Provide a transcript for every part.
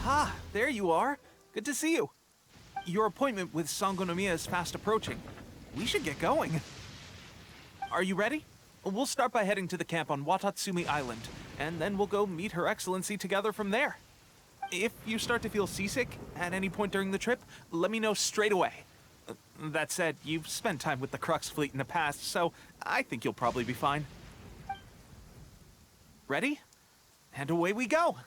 Ah, there you are. Good to see you. Your appointment with Sangonomiya is fast approaching. We should get going. Are you ready? We'll start by heading to the camp on Watatsumi Island, and then we'll go meet Her Excellency together from there. If you start to feel seasick at any point during the trip, let me know straight away. That said, you've spent time with the Crux fleet in the past, so I think you'll probably be fine. Ready? And away we go!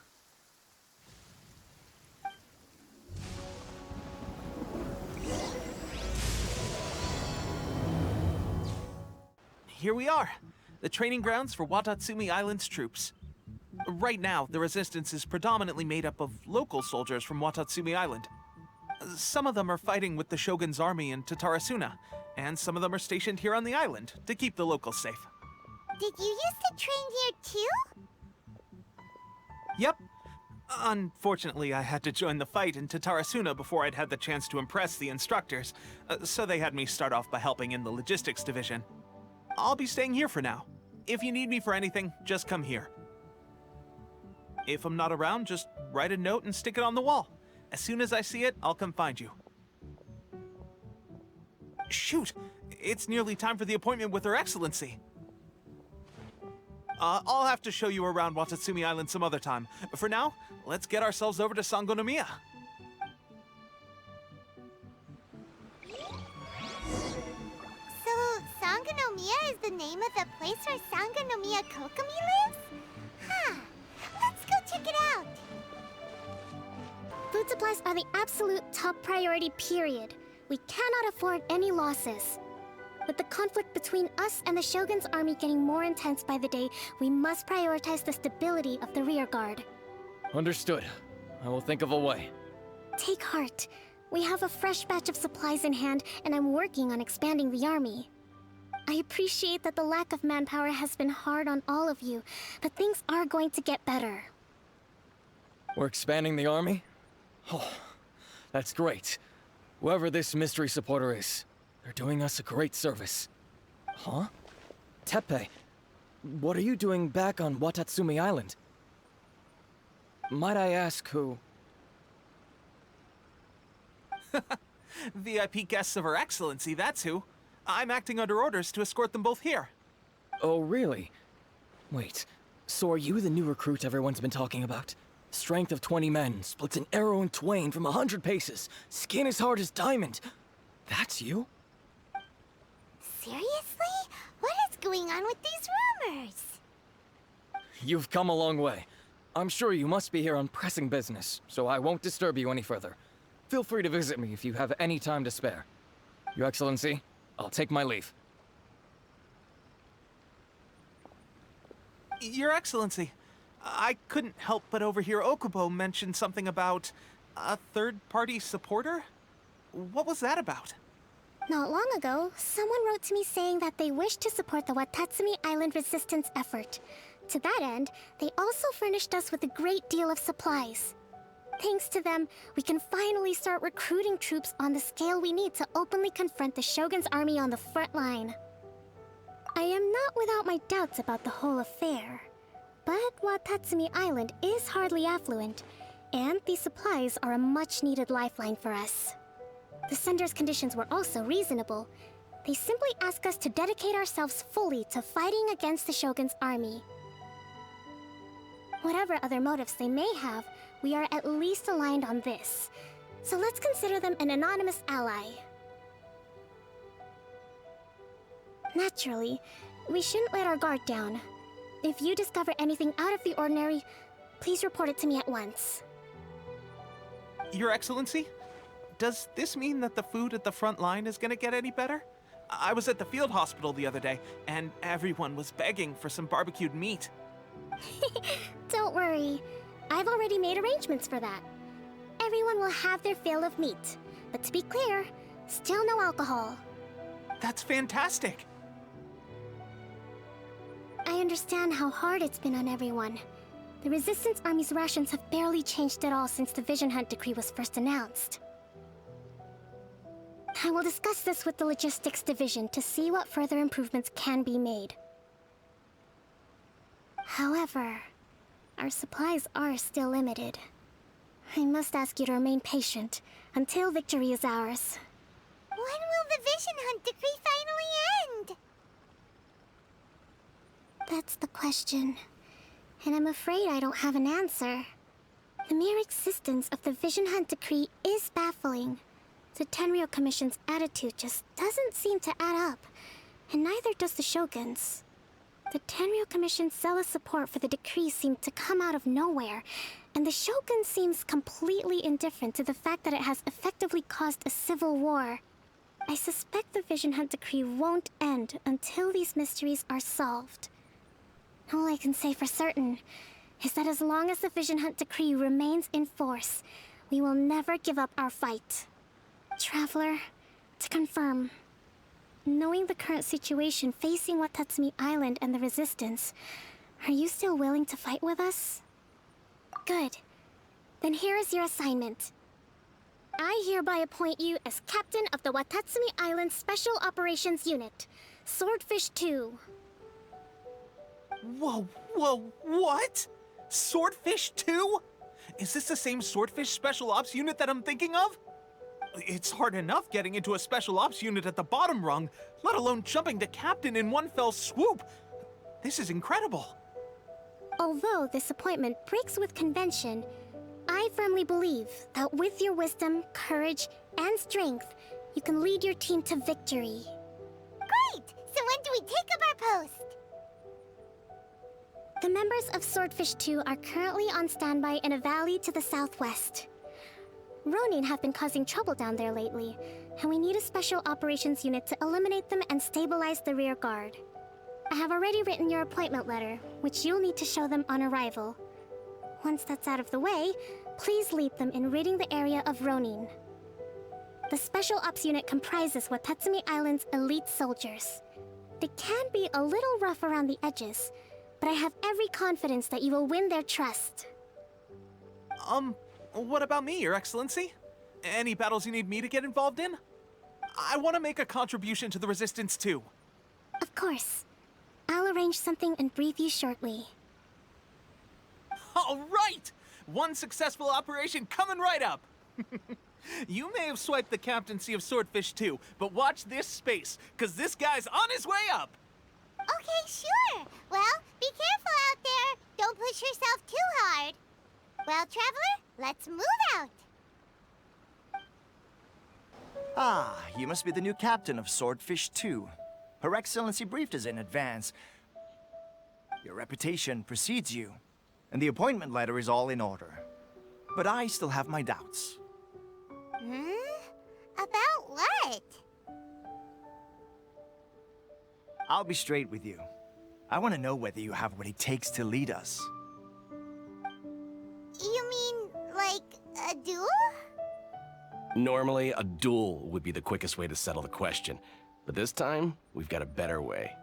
Here we are, the training grounds for Watatsumi Island's troops. Right now, the resistance is predominantly made up of local soldiers from Watatsumi Island. Some of them are fighting with the Shogun's army in Tatarasuna, and some of them are stationed here on the island to keep the locals safe. Did you used to train here too? Yep. Unfortunately, I had to join the fight in Tatarasuna before I'd had the chance to impress the instructors, so they had me start off by helping in the logistics division. I'll be staying here for now. If you need me for anything, just come here. If I'm not around, just write a note and stick it on the wall. As soon as I see it, I'll come find you. Shoot! It's nearly time for the appointment with Her Excellency. I'll have to show you around Watatsumi Island some other time. For now, let's get ourselves over to Sangonomiya. So, Sangonomiya is the name of the place where Sangonomiya Kokomi lives? Huh. Let's go check it out. Food supplies are the absolute top priority, period. We cannot afford any losses. With the conflict between us and the Shogun's army getting more intense by the day, we must prioritize the stability of the rear guard. Understood. I will think of a way. Take heart. We have a fresh batch of supplies in hand, and I'm working on expanding the army. I appreciate that the lack of manpower has been hard on all of you, but things are going to get better. We're expanding the army? Oh, that's great. Whoever this mystery supporter is, they're doing us a great service. Huh? Teppei, what are you doing back on Watatsumi Island? Might I ask who? VIP guests of Her Excellency, that's who. I'm acting under orders to escort them both here. Oh, really? Wait, so are you the new recruit everyone's been talking about? Strength of 20 men, splits an arrow in twain from 100 paces, skin as hard as diamond. That's you? Seriously? What is going on with these rumors? You've come a long way. I'm sure you must be here on pressing business, so I won't disturb you any further. Feel free to visit me if you have any time to spare. Your Excellency, I'll take my leave. Your Excellency, I couldn't help but overhear Okubo mention something about a third-party supporter? What was that about? Not long ago, someone wrote to me saying that they wish to support the Watatsumi Island resistance effort. To that end, they also furnished us with a great deal of supplies. Thanks to them, we can finally start recruiting troops on the scale we need to openly confront the Shogun's army on the front line. I am not without my doubts about the whole affair, but Watatsumi Island is hardly affluent, and these supplies are a much-needed lifeline for us. The sender's conditions were also reasonable. They simply ask us to dedicate ourselves fully to fighting against the Shogun's army. Whatever other motives they may have, we are at least aligned on this. So let's consider them an anonymous ally. Naturally, we shouldn't let our guard down. If you discover anything out of the ordinary, please report it to me at once. Your Excellency? Does this mean that the food at the front line is gonna get any better? I was at the field hospital the other day, and everyone was begging for some barbecued meat. Don't worry. I've already made arrangements for that. Everyone will have their fill of meat. But to be clear, still no alcohol. That's fantastic! I understand how hard it's been on everyone. The Resistance Army's rations have barely changed at all since the Vision Hunt decree was first announced. I will discuss this with the Logistics Division to see what further improvements can be made. However, our supplies are still limited. I must ask you to remain patient until victory is ours. When will the Vision Hunt decree finally end? That's the question. And I'm afraid I don't have an answer. The mere existence of the Vision Hunt decree is baffling. The Tenryou Commission's attitude just doesn't seem to add up, and neither does the Shogun's. The Tenryou Commission's zealous support for the decree seemed to come out of nowhere, and the Shogun seems completely indifferent to the fact that it has effectively caused a civil war. I suspect the Vision Hunt decree won't end until these mysteries are solved. All I can say for certain is that as long as the Vision Hunt decree remains in force, we will never give up our fight. Traveler, to confirm, knowing the current situation facing Watatsumi Island and the Resistance, are you still willing to fight with us? Good. Then here is your assignment. I hereby appoint you as Captain of the Watatsumi Island Special Operations Unit, Swordfish 2. Whoa, what? Swordfish 2? Is this the same Swordfish Special Ops unit that I'm thinking of? It's hard enough getting into a Special Ops unit at the bottom rung, let alone jumping to Captain in one fell swoop. This is incredible. Although this appointment breaks with convention, I firmly believe that with your wisdom, courage, and strength, you can lead your team to victory. Great! So when do we take up our post? The members of Swordfish 2 are currently on standby in a valley to the southwest. Ronin have been causing trouble down there lately, and we need a special operations unit to eliminate them and stabilize the rear guard. I have already written your appointment letter, which you'll need to show them on arrival. Once that's out of the way, please lead them in ridding the area of Ronin. The Special Ops unit comprises Watatsumi Island's elite soldiers. They can be a little rough around the edges, but I have every confidence that you will win their trust. What about me, Your Excellency? Any battles you need me to get involved in? I want to make a contribution to the Resistance too. Of course. I'll arrange something and brief you shortly. All right! One successful operation coming right up! You may have swiped the captaincy of Swordfish 2, but watch this space, because this guy's on his way up! Okay, sure. Well, be careful out there. Don't push yourself too hard. Well, Traveler, let's move out. Ah, you must be the new captain of Swordfish 2. Her Excellency briefed us in advance. Your reputation precedes you, and the appointment letter is all in order. But I still have my doubts. About what? I'll be straight with you. I want to know whether you have what it takes to lead us. You mean, like, a duel? Normally, a duel would be the quickest way to settle the question. But this time, we've got a better way.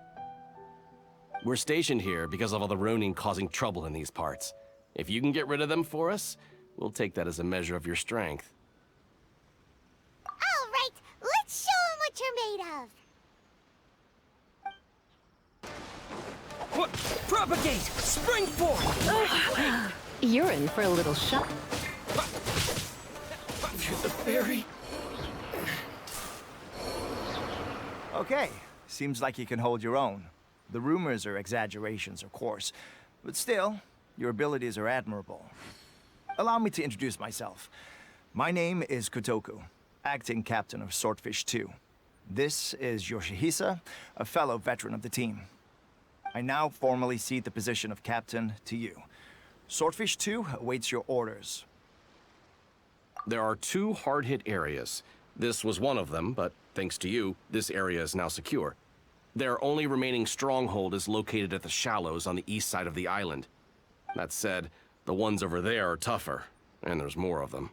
We're stationed here because of all the Ronin causing trouble in these parts. If you can get rid of them for us, we'll take that as a measure of your strength. All right, let's show 'em what you're made of. What? Propagate! Spring forth! You're in for a little shock. The fairy. Okay, seems like you can hold your own. The rumors are exaggerations, of course, but still, your abilities are admirable. Allow me to introduce myself. My name is Kotoku, acting captain of Swordfish 2. This is Yoshihisa, a fellow veteran of the team. I now formally cede the position of captain to you. Swordfish 2 awaits your orders. There are 2 hard-hit areas. This was one of them, but thanks to you, this area is now secure. Their only remaining stronghold is located at the shallows on the east side of the island. That said, the ones over there are tougher, and there's more of them.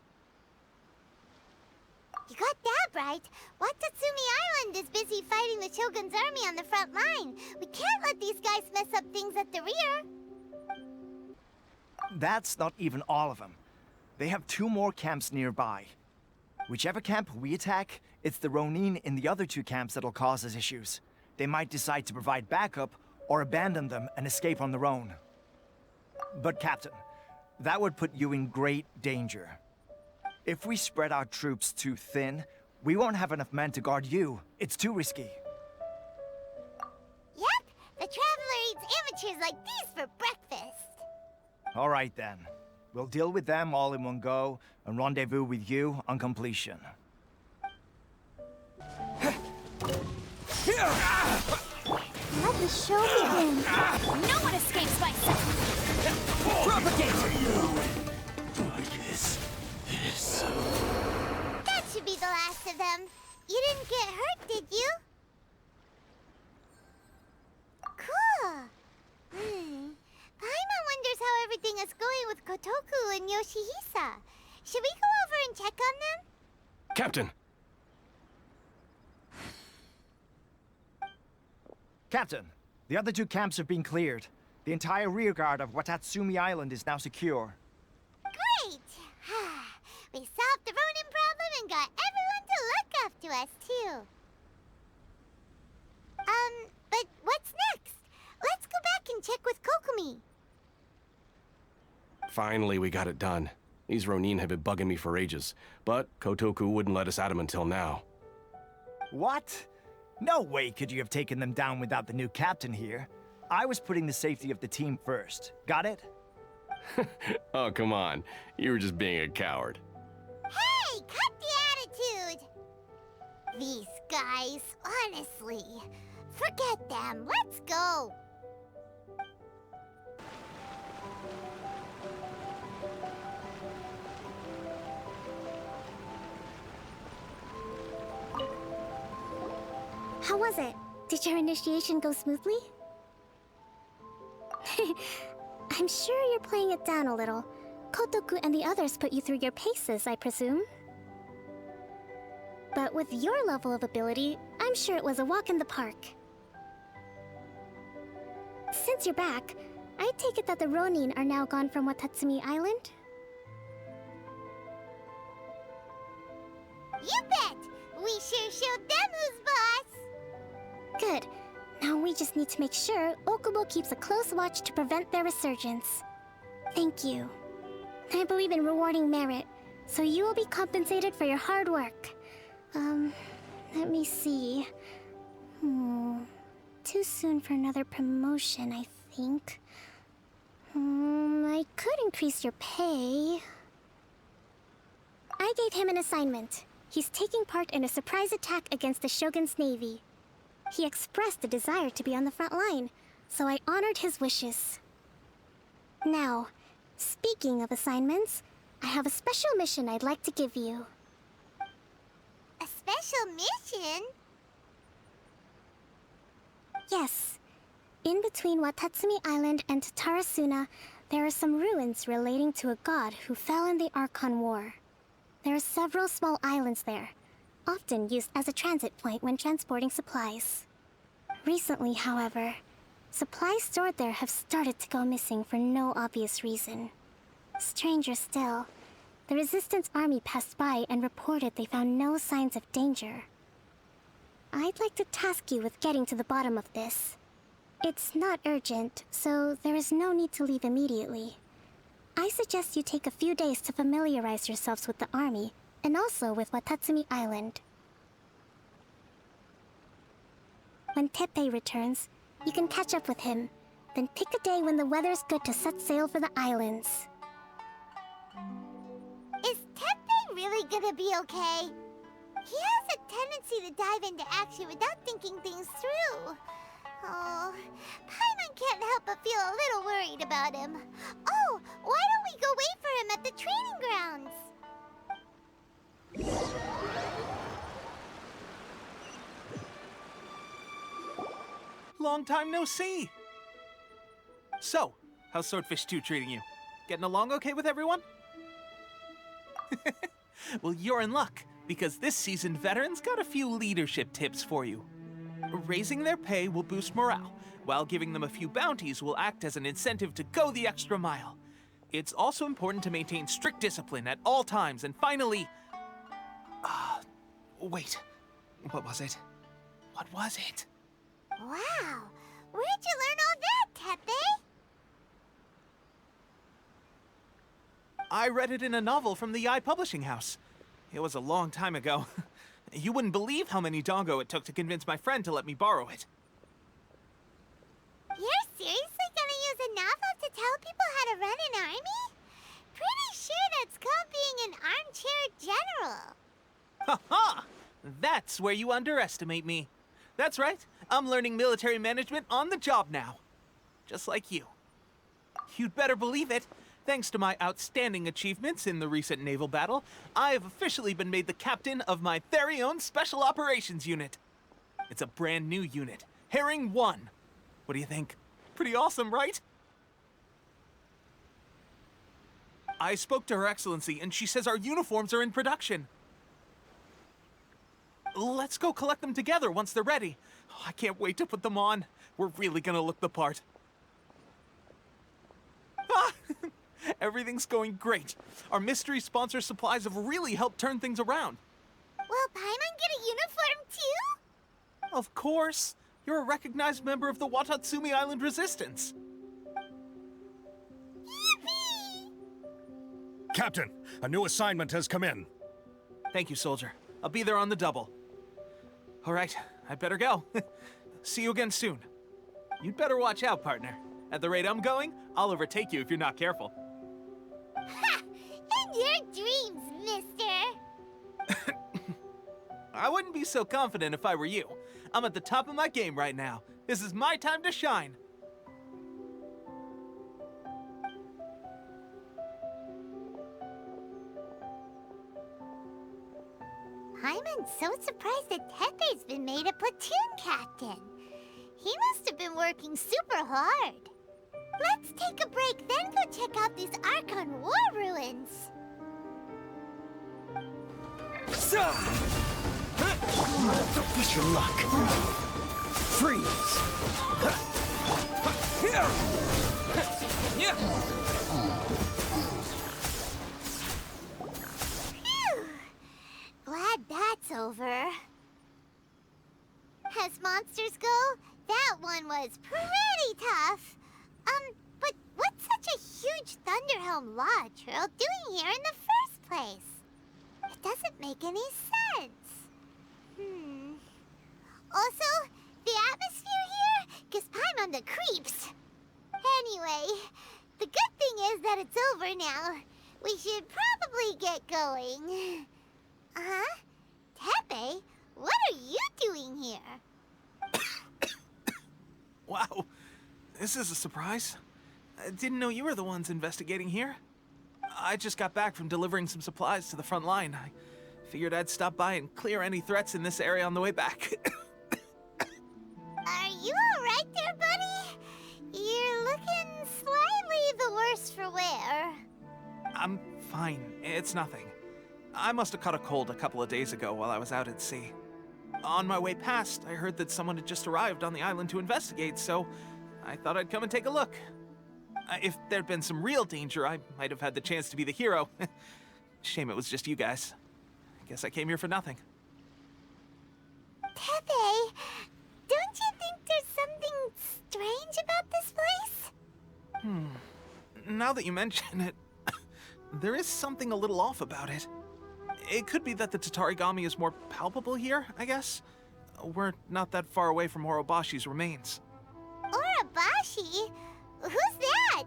You got that right. Watatsumi Island is busy fighting the Shogun's army on the front line. We can't let these guys mess up things at the rear. That's not even all of them. They have 2 more camps nearby. Whichever camp we attack, it's the Ronin in the other 2 camps that'll cause us issues. They might decide to provide backup or abandon them and escape on their own. But Captain, that would put you in great danger. If we spread our troops too thin, we won't have enough men to guard you. It's too risky. Yep, the Traveler eats amateurs like these for breakfast. All right then. We'll deal with them all in one go and rendezvous with you on completion. Let the show begin. No one escapes my sight. That should be the last of them. You didn't get hurt, did you? Cool. Paimon wonders how everything is going with Kotoku and Yoshihisa. Should we go over and check on them? Captain! Captain, the other two camps have been cleared. The entire rearguard of Watatsumi Island is now secure. Great! We solved the Ronin problem and got everyone to look after us, too. But what's next? Let's go back and check with Kokumi. Finally, we got it done. These Ronin have been bugging me for ages, but Kotoku wouldn't let us at him until now. What? No way could you have taken them down without the new captain here. I was putting the safety of the team first. Got it? Oh, come on. You were just being a coward. Hey, cut the attitude! These guys, honestly. Forget them. Let's go. How was it? Did your initiation go smoothly? I'm sure you're playing it down a little. Kotoku and the others put you through your paces, I presume. But with your level of ability, I'm sure it was a walk in the park. Since you're back, I take it that the Ronin are now gone from Watatsumi Island? You bet! We sure showed them who's boss! Good. Now we just need to make sure Okubo keeps a close watch to prevent their resurgence. Thank you. I believe in rewarding merit, so you will be compensated for your hard work. Let me see. Too soon for another promotion, I think. I could increase your pay. I gave him an assignment. He's taking part in a surprise attack against the Shogun's navy. He expressed a desire to be on the front line, so I honored his wishes. Now, speaking of assignments, I have a special mission I'd like to give you. A special mission? Yes. In between Watatsumi Island and Tatarasuna, there are some ruins relating to a god who fell in the Archon War. There are several small islands there, often used as a transit point when transporting supplies. Recently, however, supplies stored there have started to go missing for no obvious reason. Stranger still, the Resistance army passed by and reported they found no signs of danger. I'd like to task you with getting to the bottom of this. It's not urgent, so there is no need to leave immediately. I suggest you take a few days to familiarize yourselves with the army, and also with Watatsumi Island. When Teppei returns, you can catch up with him, then pick a day when the weather's good to set sail for the islands. Is Teppei really gonna be okay? He has a tendency to dive into action without thinking things through. Oh, Paimon can't help but feel a little worried about him. Oh, why don't we go wait for him at the training grounds? Long time no see. So, how's Swordfish 2 treating you? Getting along okay with everyone? Well, you're in luck, because this seasoned veteran's got a few leadership tips for you. Raising their pay will boost morale, while giving them a few bounties will act as an incentive to go the extra mile. It's also important to maintain strict discipline at all times, and finally... wait. What was it? What was it? Wow, where'd you learn all that, Teppei? I read it in a novel from the Yae Publishing House. It was a long time ago. You wouldn't believe how many dongo it took to convince my friend to let me borrow it. You're seriously gonna use a novel to tell people how to run an army? Pretty sure that's called being an armchair general. Ha ha! That's where you underestimate me. That's right. I'm learning military management on the job now. Just like you. You'd better believe it. Thanks to my outstanding achievements in the recent naval battle, I have officially been made the captain of my very own Special Operations Unit. It's a brand new unit, Herring 1. What do you think? Pretty awesome, right? I spoke to Her Excellency, and she says our uniforms are in production. Let's go collect them together once they're ready. Oh, I can't wait to put them on. We're really gonna look the part. Ah! Everything's going great. Our mystery sponsor supplies have really helped turn things around. Will Paimon get a uniform too? Of course. You're a recognized member of the Watatsumi Island Resistance. Yippee! Captain, a new assignment has come in. Thank you, soldier. I'll be there on the double. All right, I'd better go. See you again soon. You'd better watch out, partner. At the rate I'm going, I'll overtake you if you're not careful. Ha! In your dreams, mister! I wouldn't be so confident if I were you. I'm at the top of my game right now. This is my time to shine. Paimon's so surprised that Tepe's been made a platoon captain. He must have been working super hard. Let's take a break, then go check out these Archon War ruins. Don't push your luck. Freeze. Phew. Glad that's over. As monsters go, that one was pretty tough. But what's such a huge Thunderhelm Lodge Earl doing here in the first place? It doesn't make any sense. Also, the atmosphere here gives Paimon the creeps. Anyway, the good thing is that it's over now. We should probably get going. Huh? Tepe, what are you doing here? Wow, this is a surprise. I didn't know you were the ones investigating here. I just got back from delivering some supplies to the front line. I figured I'd stop by and clear any threats in this area on the way back. Are you alright there, buddy? You're looking slightly the worse for wear. I'm fine. It's nothing. I must have caught a cold a couple of days ago while I was out at sea. On my way past, I heard that someone had just arrived on the island to investigate, so I thought I'd come and take a look. If there'd been some real danger, I might have had the chance to be the hero. Shame it was just you guys. Guess I came here for nothing. Tepe, don't you think there's something strange about this place? Now that you mention it, there is something a little off about it. It could be that the Tatarigami is more palpable here, I guess. We're not that far away from Orobashi's remains. Orobashi? Who's that?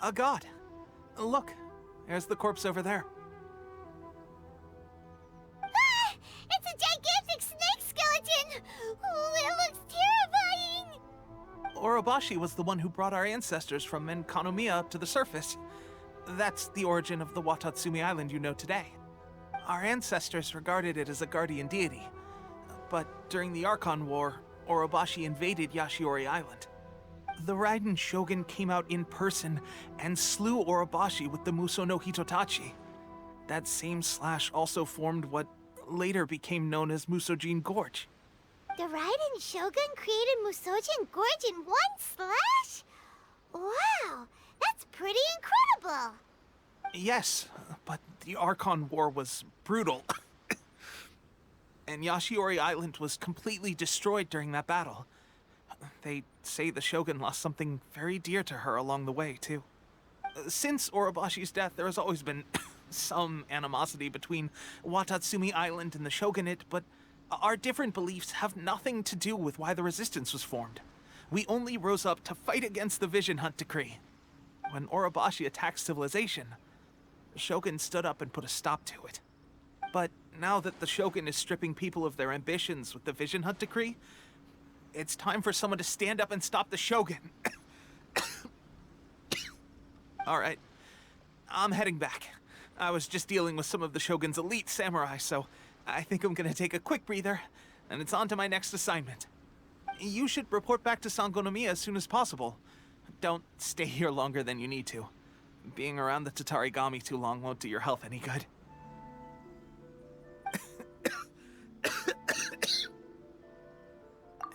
A god. Look, there's the corpse over there. Ah! It's a gigantic snake skeleton! Oh, it looks terrifying! Orobashi was the one who brought our ancestors from Enkanomiya up to the surface. That's the origin of the Watatsumi Island you know today. Our ancestors regarded it as a guardian deity. But during the Archon War, Orobashi invaded Yashiori Island. The Raiden Shogun came out in person and slew Orobashi with the Muso no Hitotachi. That same slash also formed what later became known as Musojin Gorge. The Raiden Shogun created Musojin Gorge in one slash? Wow, that's pretty incredible! Yes, but the Archon War was brutal. And Yashiori Island was completely destroyed during that battle. They say the Shogun lost something very dear to her along the way, too. Since Orobashi's death, there has always been some animosity between Watatsumi Island and the Shogunate, but our different beliefs have nothing to do with why the resistance was formed. We only rose up to fight against the Vision Hunt Decree. When Orobashi attacked civilization, the Shogun stood up and put a stop to it. But now that the Shogun is stripping people of their ambitions with the Vision Hunt Decree, it's time for someone to stand up and stop the Shogun. All right, I'm heading back. I was just dealing with some of the Shogun's elite samurai, so I think I'm gonna take a quick breather, and it's on to my next assignment. You should report back to Sangonomiya as soon as possible. Don't stay here longer than you need to. Being around the Tatarigami too long won't do your health any good.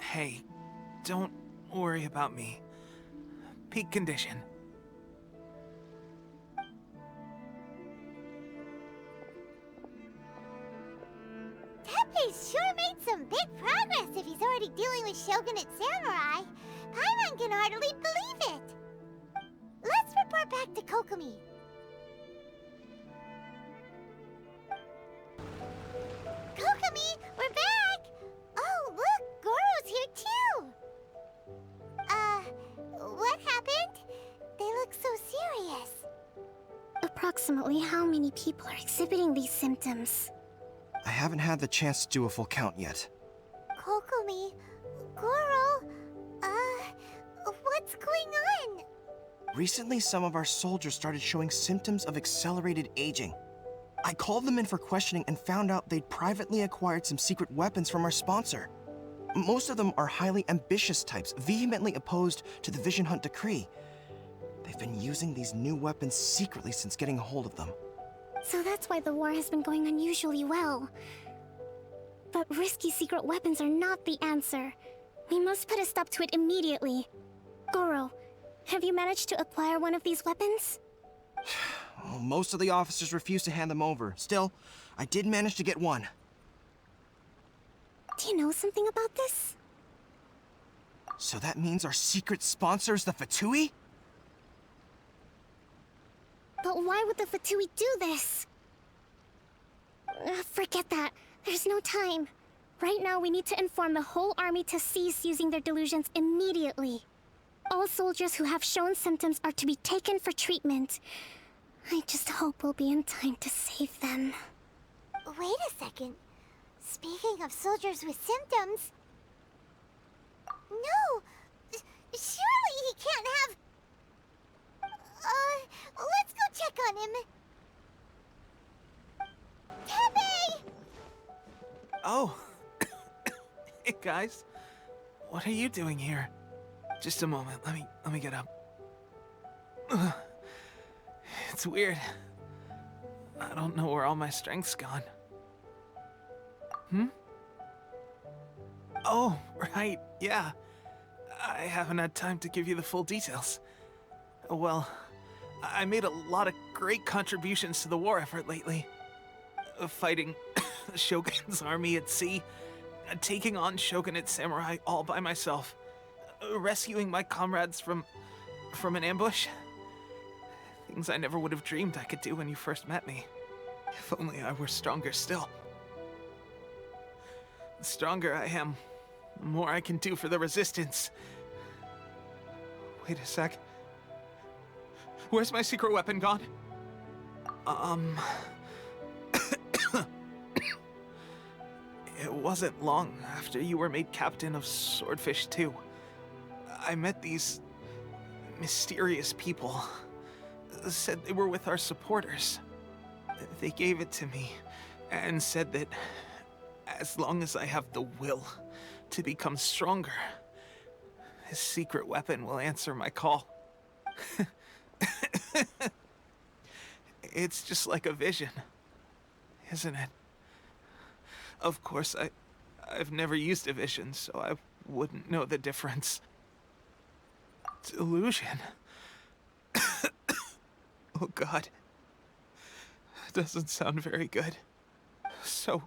Hey, don't worry about me. Peak condition. Teppei's sure made some big progress if he's already dealing with Shogunate samurai. Paimon can hardly believe it. Let's report back to Kokomi. Kokomi, we're back! Oh, look, Goro's here too! What happened? They look so serious. Approximately how many people are exhibiting these symptoms? I haven't had the chance to do a full count yet. Kokomi, Goro, what's going on? Recently, some of our soldiers started showing symptoms of accelerated aging. I called them in for questioning and found out they'd privately acquired some secret weapons from our sponsor. Most of them are highly ambitious types, vehemently opposed to the Vision Hunt Decree. They've been using these new weapons secretly since getting a hold of them. So that's why the war has been going unusually well. But risky secret weapons are not the answer. We must put a stop to it immediately. Goro, have you managed to acquire one of these weapons? Well, most of the officers refused to hand them over. Still, I did manage to get one. Do you know something about this? So that means our secret sponsor is the Fatui? But why would the Fatui do this? Forget that. There's no time. Right now, we need to inform the whole army to cease using their delusions immediately. All soldiers who have shown symptoms are to be taken for treatment. I just hope we'll be in time to save them. Wait a second. Speaking of soldiers with symptoms... No! Surely he can't have... let's go check on him. Teppei! Oh. Hey, guys. What are you doing here? Just a moment. Let me get up. It's weird. I don't know where all my strength's gone. Oh, right. Yeah. I haven't had time to give you the full details. Well, I made a lot of great contributions to the war effort lately. Fighting the Shogun's army at sea, taking on Shogunate samurai all by myself, rescuing my comrades from an ambush. Things I never would have dreamed I could do when you first met me. If only I were stronger still. The stronger I am, the more I can do for the Resistance. Wait a sec. Where's my secret weapon gone? It wasn't long after you were made captain of Swordfish 2. I met these mysterious people. Said they were with our supporters. They gave it to me and said that as long as I have the will to become stronger, this secret weapon will answer my call. It's just like a vision, isn't it? Of course, I've never used a vision, so I wouldn't know the difference. Delusion. Oh God. That doesn't sound very good. So,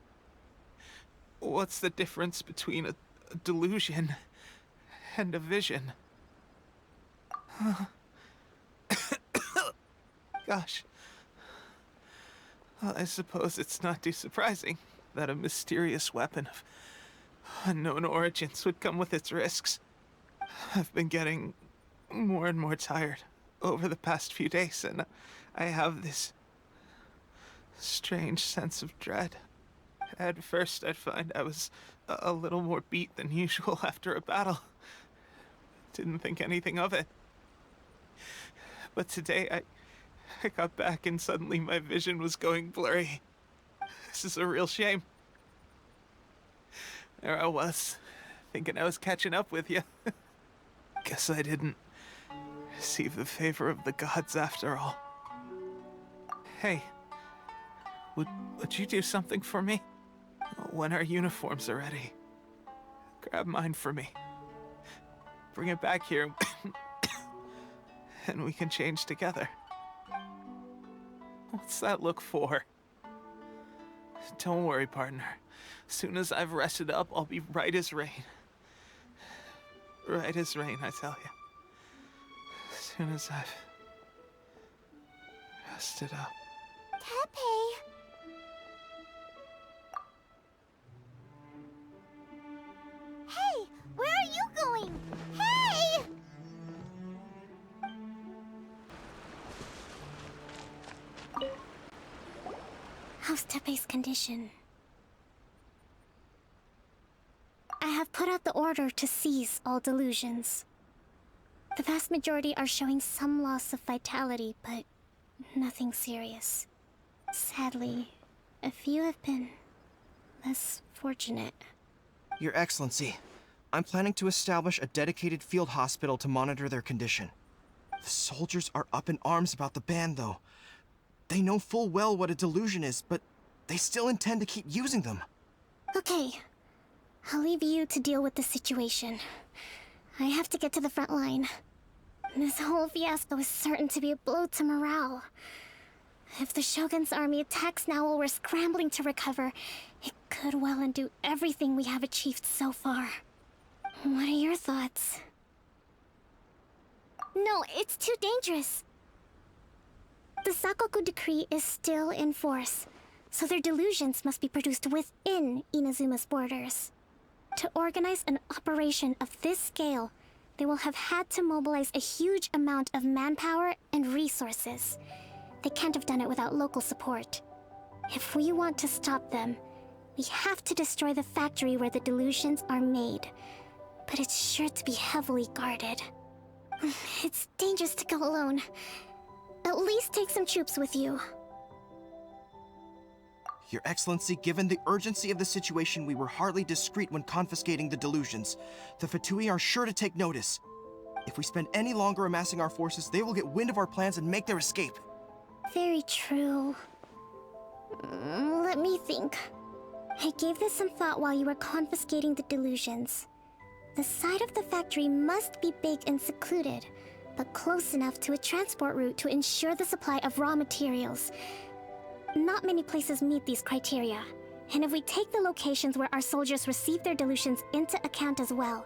what's the difference between a delusion and a vision? Gosh. Well, I suppose it's not too surprising that a mysterious weapon of unknown origins would come with its risks. I've been getting more and more tired over the past few days, and I have this strange sense of dread. At first, I'd find I was a little more beat than usual after a battle. Didn't think anything of it. But today, I got back and suddenly my vision was going blurry. This is a real shame. There I was, thinking I was catching up with you. Guess I didn't receive the favor of the gods after all. Hey, would you do something for me? When our uniforms are ready, grab mine for me. Bring it back here, and we can change together. What's that look for? Don't worry, partner. As soon as I've rested up, I'll be right as rain. Right as rain, I tell you. As soon as I've rested up. Tepe! Hey! Where are you going? Hey! How's Tepe's condition? I have put out the order to seize all delusions. The vast majority are showing some loss of vitality, but nothing serious. Sadly, a few have been less fortunate. Your Excellency, I'm planning to establish a dedicated field hospital to monitor their condition. The soldiers are up in arms about the ban, though. They know full well what a delusion is, but they still intend to keep using them. Okay, I'll leave you to deal with the situation. I have to get to the front line. This whole fiasco is certain to be a blow to morale. If the Shogun's army attacks now while we're scrambling to recover, it could well undo everything we have achieved so far. What are your thoughts? No, it's too dangerous. The Sakoku decree is still in force, so their delusions must be produced within Inazuma's borders. To organize an operation of this scale, they will have had to mobilize a huge amount of manpower and resources. They can't have done it without local support. If we want to stop them, we have to destroy the factory where the delusions are made. But it's sure to be heavily guarded. It's dangerous to go alone. At least take some troops with you. Your Excellency, given the urgency of the situation, we were hardly discreet when confiscating the delusions. The Fatui are sure to take notice. If we spend any longer amassing our forces, they will get wind of our plans and make their escape. Very true. Let me think. I gave this some thought while you were confiscating the delusions. The side of the factory must be big and secluded, but close enough to a transport route to ensure the supply of raw materials. Not many places meet these criteria, and if we take the locations where our soldiers receive their delusions into account as well,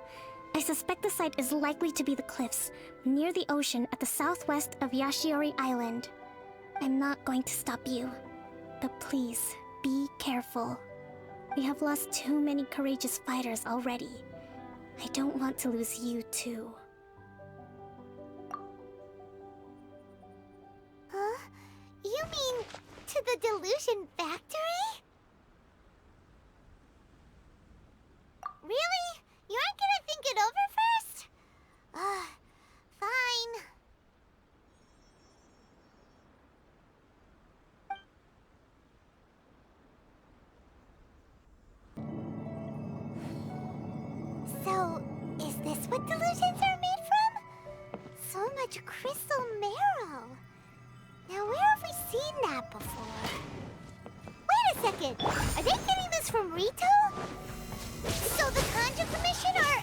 I suspect the site is likely to be the cliffs, near the ocean at the southwest of Yashiori Island. I'm not going to stop you, but please, be careful. We have lost too many courageous fighters already. I don't want to lose you too. Huh? You mean to the delusion factory? Really? You aren't gonna think it over first? Fine. So, is this what delusions are made from? So much crystal marrow. Now, where have we seen that before? Wait a second! Are they getting this from Rito? So the Kanji Commission are...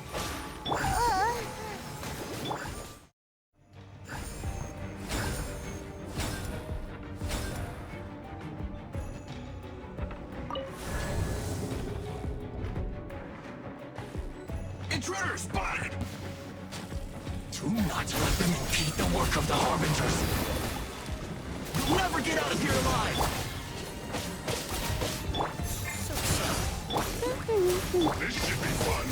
Intruder spotted! Do not let them impede the work of the Harbingers! You'll never get out of here alive! This should be fun.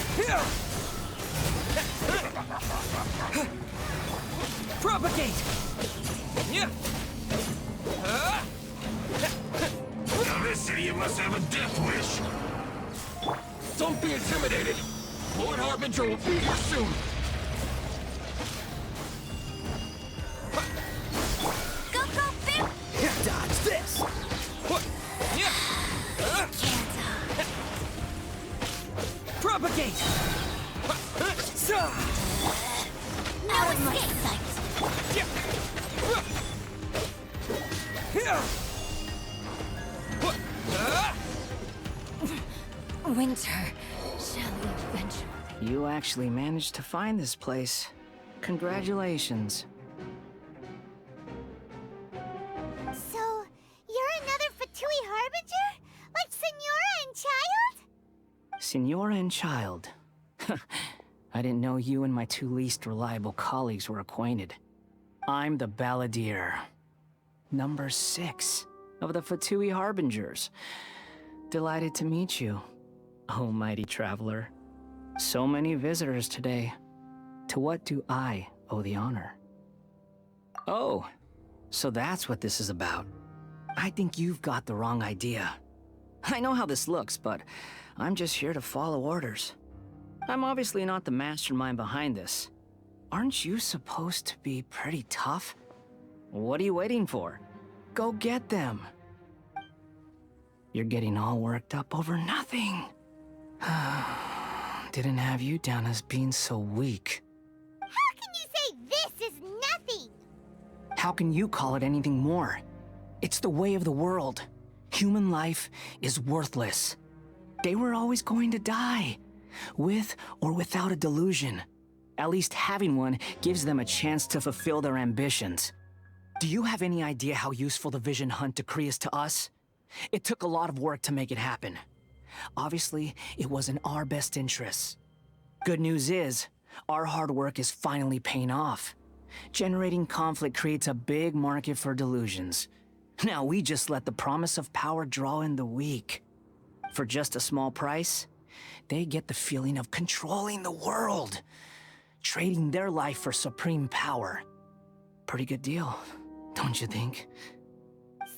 Propagate! Now this idiot must have a death wish. Don't be intimidated! Lord Harbinger will be here soon! Go, go, Bip! Dodge this! Propagate! No escape! Winter shall we eventually... You actually managed to find this place. Congratulations. So, you're another Fatui Harbinger? Like Senora and Child? Senora and Child. I didn't know you and my two least reliable colleagues were acquainted. I'm the Balladeer. Number 6 of the Fatui Harbingers. Delighted to meet you, oh mighty traveler. So many visitors today. To what do I owe the honor? Oh, so that's what this is about. I think you've got the wrong idea. I know how this looks, but I'm just here to follow orders. I'm obviously not the mastermind behind this. Aren't you supposed to be pretty tough? What are you waiting for? Go get them. You're getting all worked up over nothing. Didn't have you down as being so weak. How can you say this is nothing? How can you call it anything more? It's the way of the world. Human life is worthless. They were always going to die, with or without a delusion. At least having one gives them a chance to fulfill their ambitions. Do you have any idea how useful the Vision Hunt decree is to us? It took a lot of work to make it happen. Obviously, it was in our best interests. Good news is, our hard work is finally paying off. Generating conflict creates a big market for delusions. Now we just let the promise of power draw in the weak. For just a small price, they get the feeling of controlling the world, trading their life for supreme power. Pretty good deal, don't you think?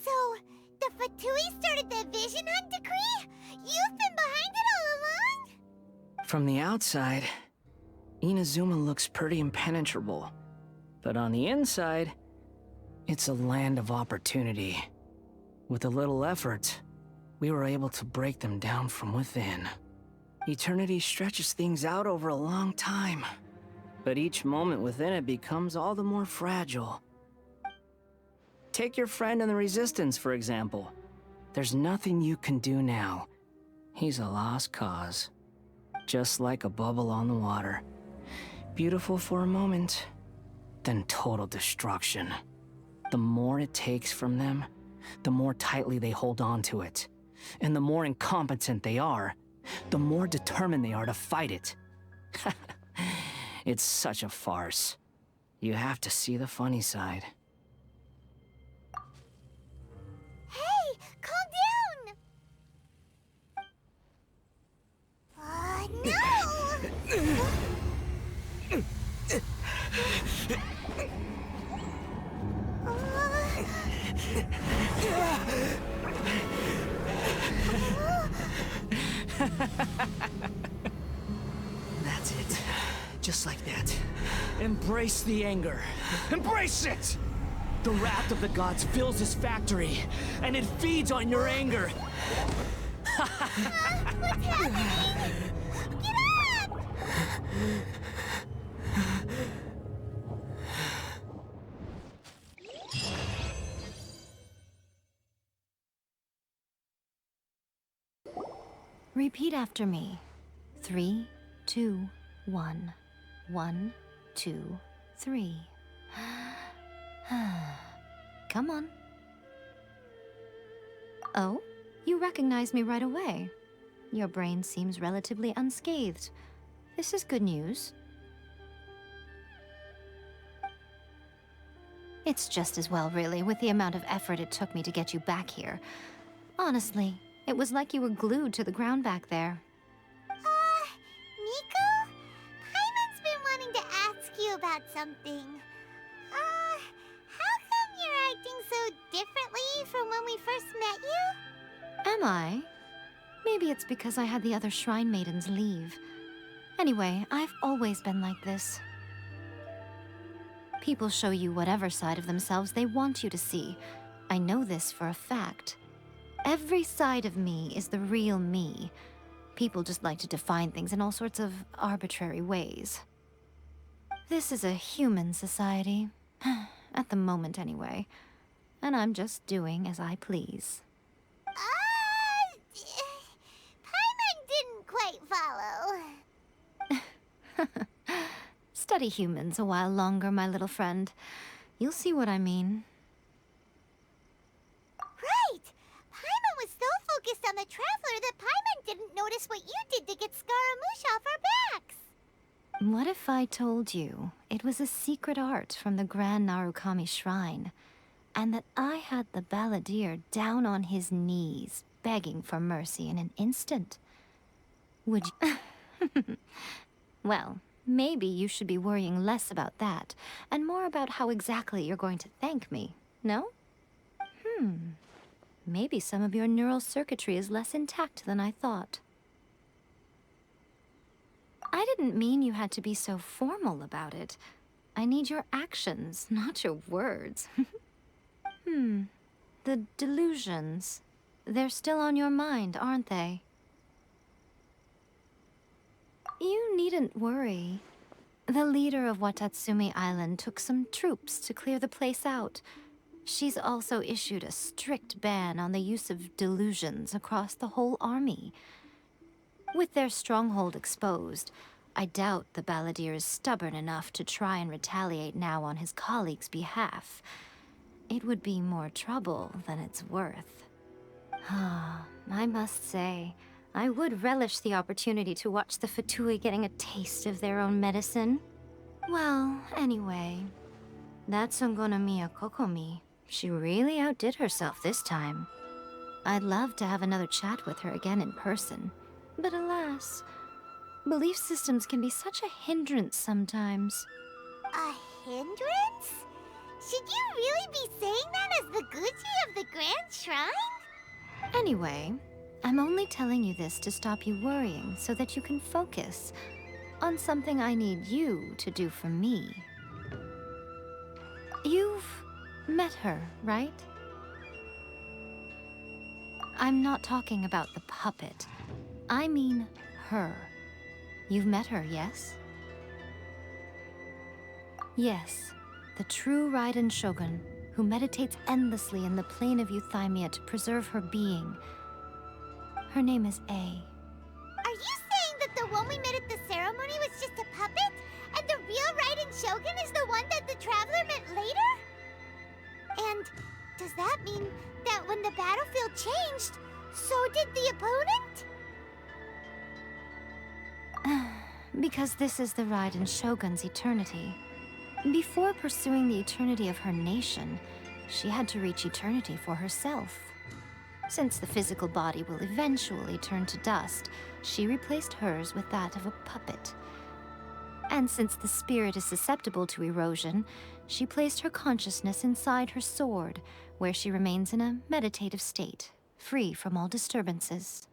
So, the Fatui started the Vision Hunt decree? You've been behind it all along? From the outside, Inazuma looks pretty impenetrable. But on the inside, it's a land of opportunity. With a little effort, we were able to break them down from within. Eternity stretches things out over a long time, but each moment within it becomes all the more fragile. Take your friend in the Resistance, for example. There's nothing you can do now. He's a lost cause. Just like a bubble on the water. Beautiful for a moment, then total destruction. The more it takes from them, the more tightly they hold on to it. And the more incompetent they are, the more determined they are to fight it. It's such a farce. You have to see the funny side. Hey, calm down! No! That's it. Just like that. Embrace the anger. Embrace it! The wrath of the gods fills this factory, and it feeds on your anger. What's happening? Get up! Repeat after me. 3, 2, 1. 1, 2, 3. Come on. Oh, you recognize me right away. Your brain seems relatively unscathed. This is good news. It's just as well, really, with the amount of effort it took me to get you back here. Honestly, it was like you were glued to the ground back there. Nico? Paimon's been wanting to ask you about something. How come you're acting so differently from when we first met you? Am I? Maybe it's because I had the other Shrine Maidens leave. Anyway, I've always been like this. People show you whatever side of themselves they want you to see. I know this for a fact. Every side of me is the real me. People just like to define things in all sorts of arbitrary ways. This is a human society. At the moment, anyway. And I'm just doing as I please. Paimon didn't quite follow. Study humans a while longer, my little friend. You'll see what I mean. Right! Paimon was so focused on the Traveler that Paimon didn't notice what you did to get Scaramouche off our backs. What if I told you it was a secret art from the Grand Narukami Shrine, and that I had the balladeer down on his knees, begging for mercy in an instant? Would you... Well, maybe you should be worrying less about that, and more about how exactly you're going to thank me, no? Maybe some of your neural circuitry is less intact than I thought. I didn't mean you had to be so formal about it. I need your actions, not your words. The delusions. They're still on your mind, aren't they? You needn't worry. The leader of Watatsumi Island took some troops to clear the place out. She's also issued a strict ban on the use of delusions across the whole army. With their stronghold exposed, I doubt the balladeer is stubborn enough to try and retaliate now on his colleagues' behalf. It would be more trouble than it's worth. I must say, I would relish the opportunity to watch the Fatui getting a taste of their own medicine. Well, anyway, that Songonomiya Kokomi, she really outdid herself this time. I'd love to have another chat with her again in person. But alas, belief systems can be such a hindrance sometimes. A hindrance? Should you really be saying that as the Gucci of the Grand Shrine? Anyway, I'm only telling you this to stop you worrying so that you can focus on something I need you to do for me. You've met her, right? I'm not talking about the puppet. I mean her. You've met her, yes? Yes, the true Raiden Shogun, who meditates endlessly in the plane of Euthymia to preserve her being. Her name is A. Are you saying that the one we met at the ceremony was just a puppet? And the real Raiden Shogun is the one that the Traveler met later? And does that mean that when the battlefield changed, so did the opponent? Because this is the Raiden Shogun's eternity. Before pursuing the eternity of her nation, she had to reach eternity for herself. Since the physical body will eventually turn to dust, she replaced hers with that of a puppet. And since the spirit is susceptible to erosion, she placed her consciousness inside her sword, where she remains in a meditative state, free from all disturbances.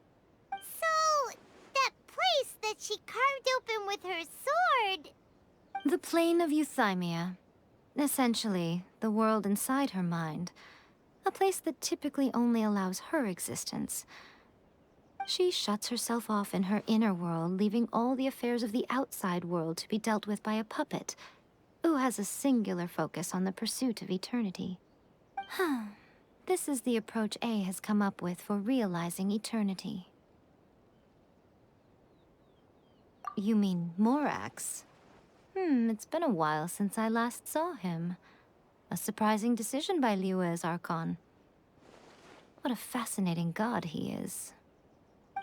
So, that place that she carved open with her sword... The plane of Euthymia. Essentially, the world inside her mind. A place that typically only allows her existence. She shuts herself off in her inner world, leaving all the affairs of the outside world to be dealt with by a puppet, who has a singular focus on the pursuit of eternity. This is the approach A has come up with for realizing eternity. You mean Morax? It's been a while since I last saw him. A surprising decision by Liyue's Archon. What a fascinating god he is.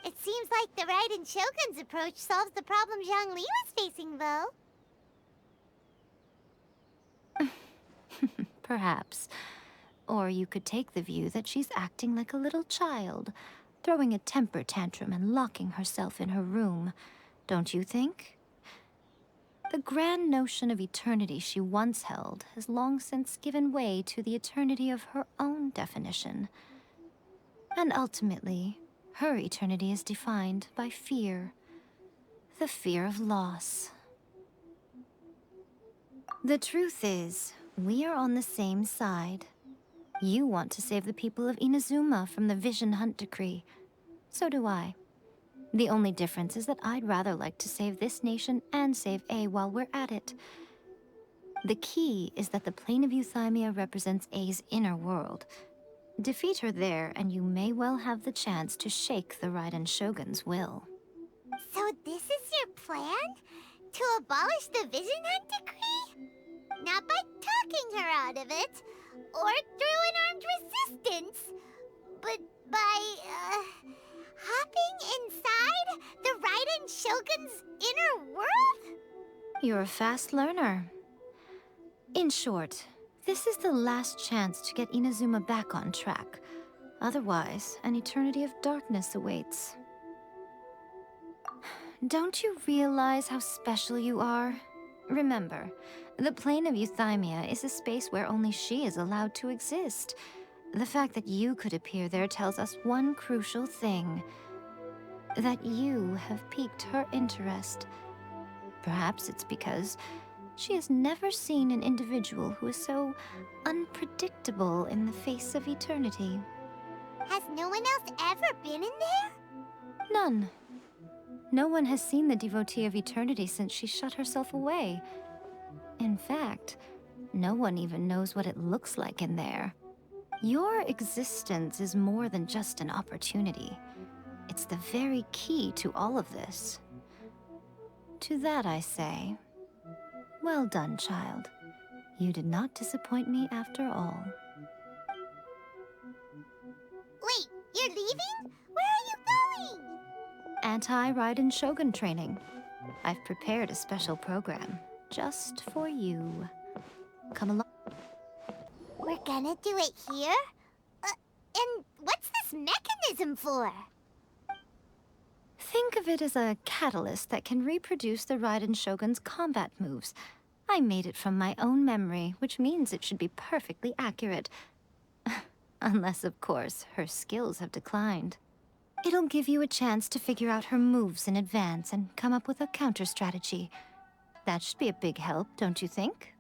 It seems like the Raiden Shogun's approach solves the problem Zhang Li was facing, though. perhaps. Or you could take the view that she's acting like a little child, throwing a temper tantrum and locking herself in her room. Don't you think? The grand notion of eternity she once held has long since given way to the eternity of her own definition. And ultimately, her eternity is defined by fear. The fear of loss. The truth is, we are on the same side. You want to save the people of Inazuma from the Vision Hunt decree. So do I. The only difference is that I'd rather like to save this nation and save A while we're at it. The key is that the plane of Euthymia represents A's inner world. Defeat her there, and you may well have the chance to shake the Raiden Shogun's will. So this is your plan? To abolish the Vision Hunt decree? Not by talking her out of it, or through an armed resistance, but by, hopping inside the Raiden Shogun's inner world? You're a fast learner. In short, this is the last chance to get Inazuma back on track. Otherwise, an eternity of darkness awaits. Don't you realize how special you are? Remember, the plane of Euthymia is a space where only she is allowed to exist. The fact that you could appear there tells us one crucial thing. That you have piqued her interest. Perhaps it's because she has never seen an individual who is so unpredictable in the face of eternity. Has no one else ever been in there? None. No one has seen the devotee of eternity since she shut herself away. In fact, no one even knows what it looks like in there. Your existence is more than just an opportunity. It's the very key to all of this. To that I say, well done, child. You did not disappoint me after all. Wait, you're leaving? Where are you going? Anti-Raiden Shogun training. I've prepared a special program just for you. Come along. We're gonna do it here? And what's this mechanism for? Think of it as a catalyst that can reproduce the Raiden Shogun's combat moves. I made it from my own memory, which means it should be perfectly accurate. Unless, of course, her skills have declined. It'll give you a chance to figure out her moves in advance and come up with a counter-strategy. That should be a big help, don't you think?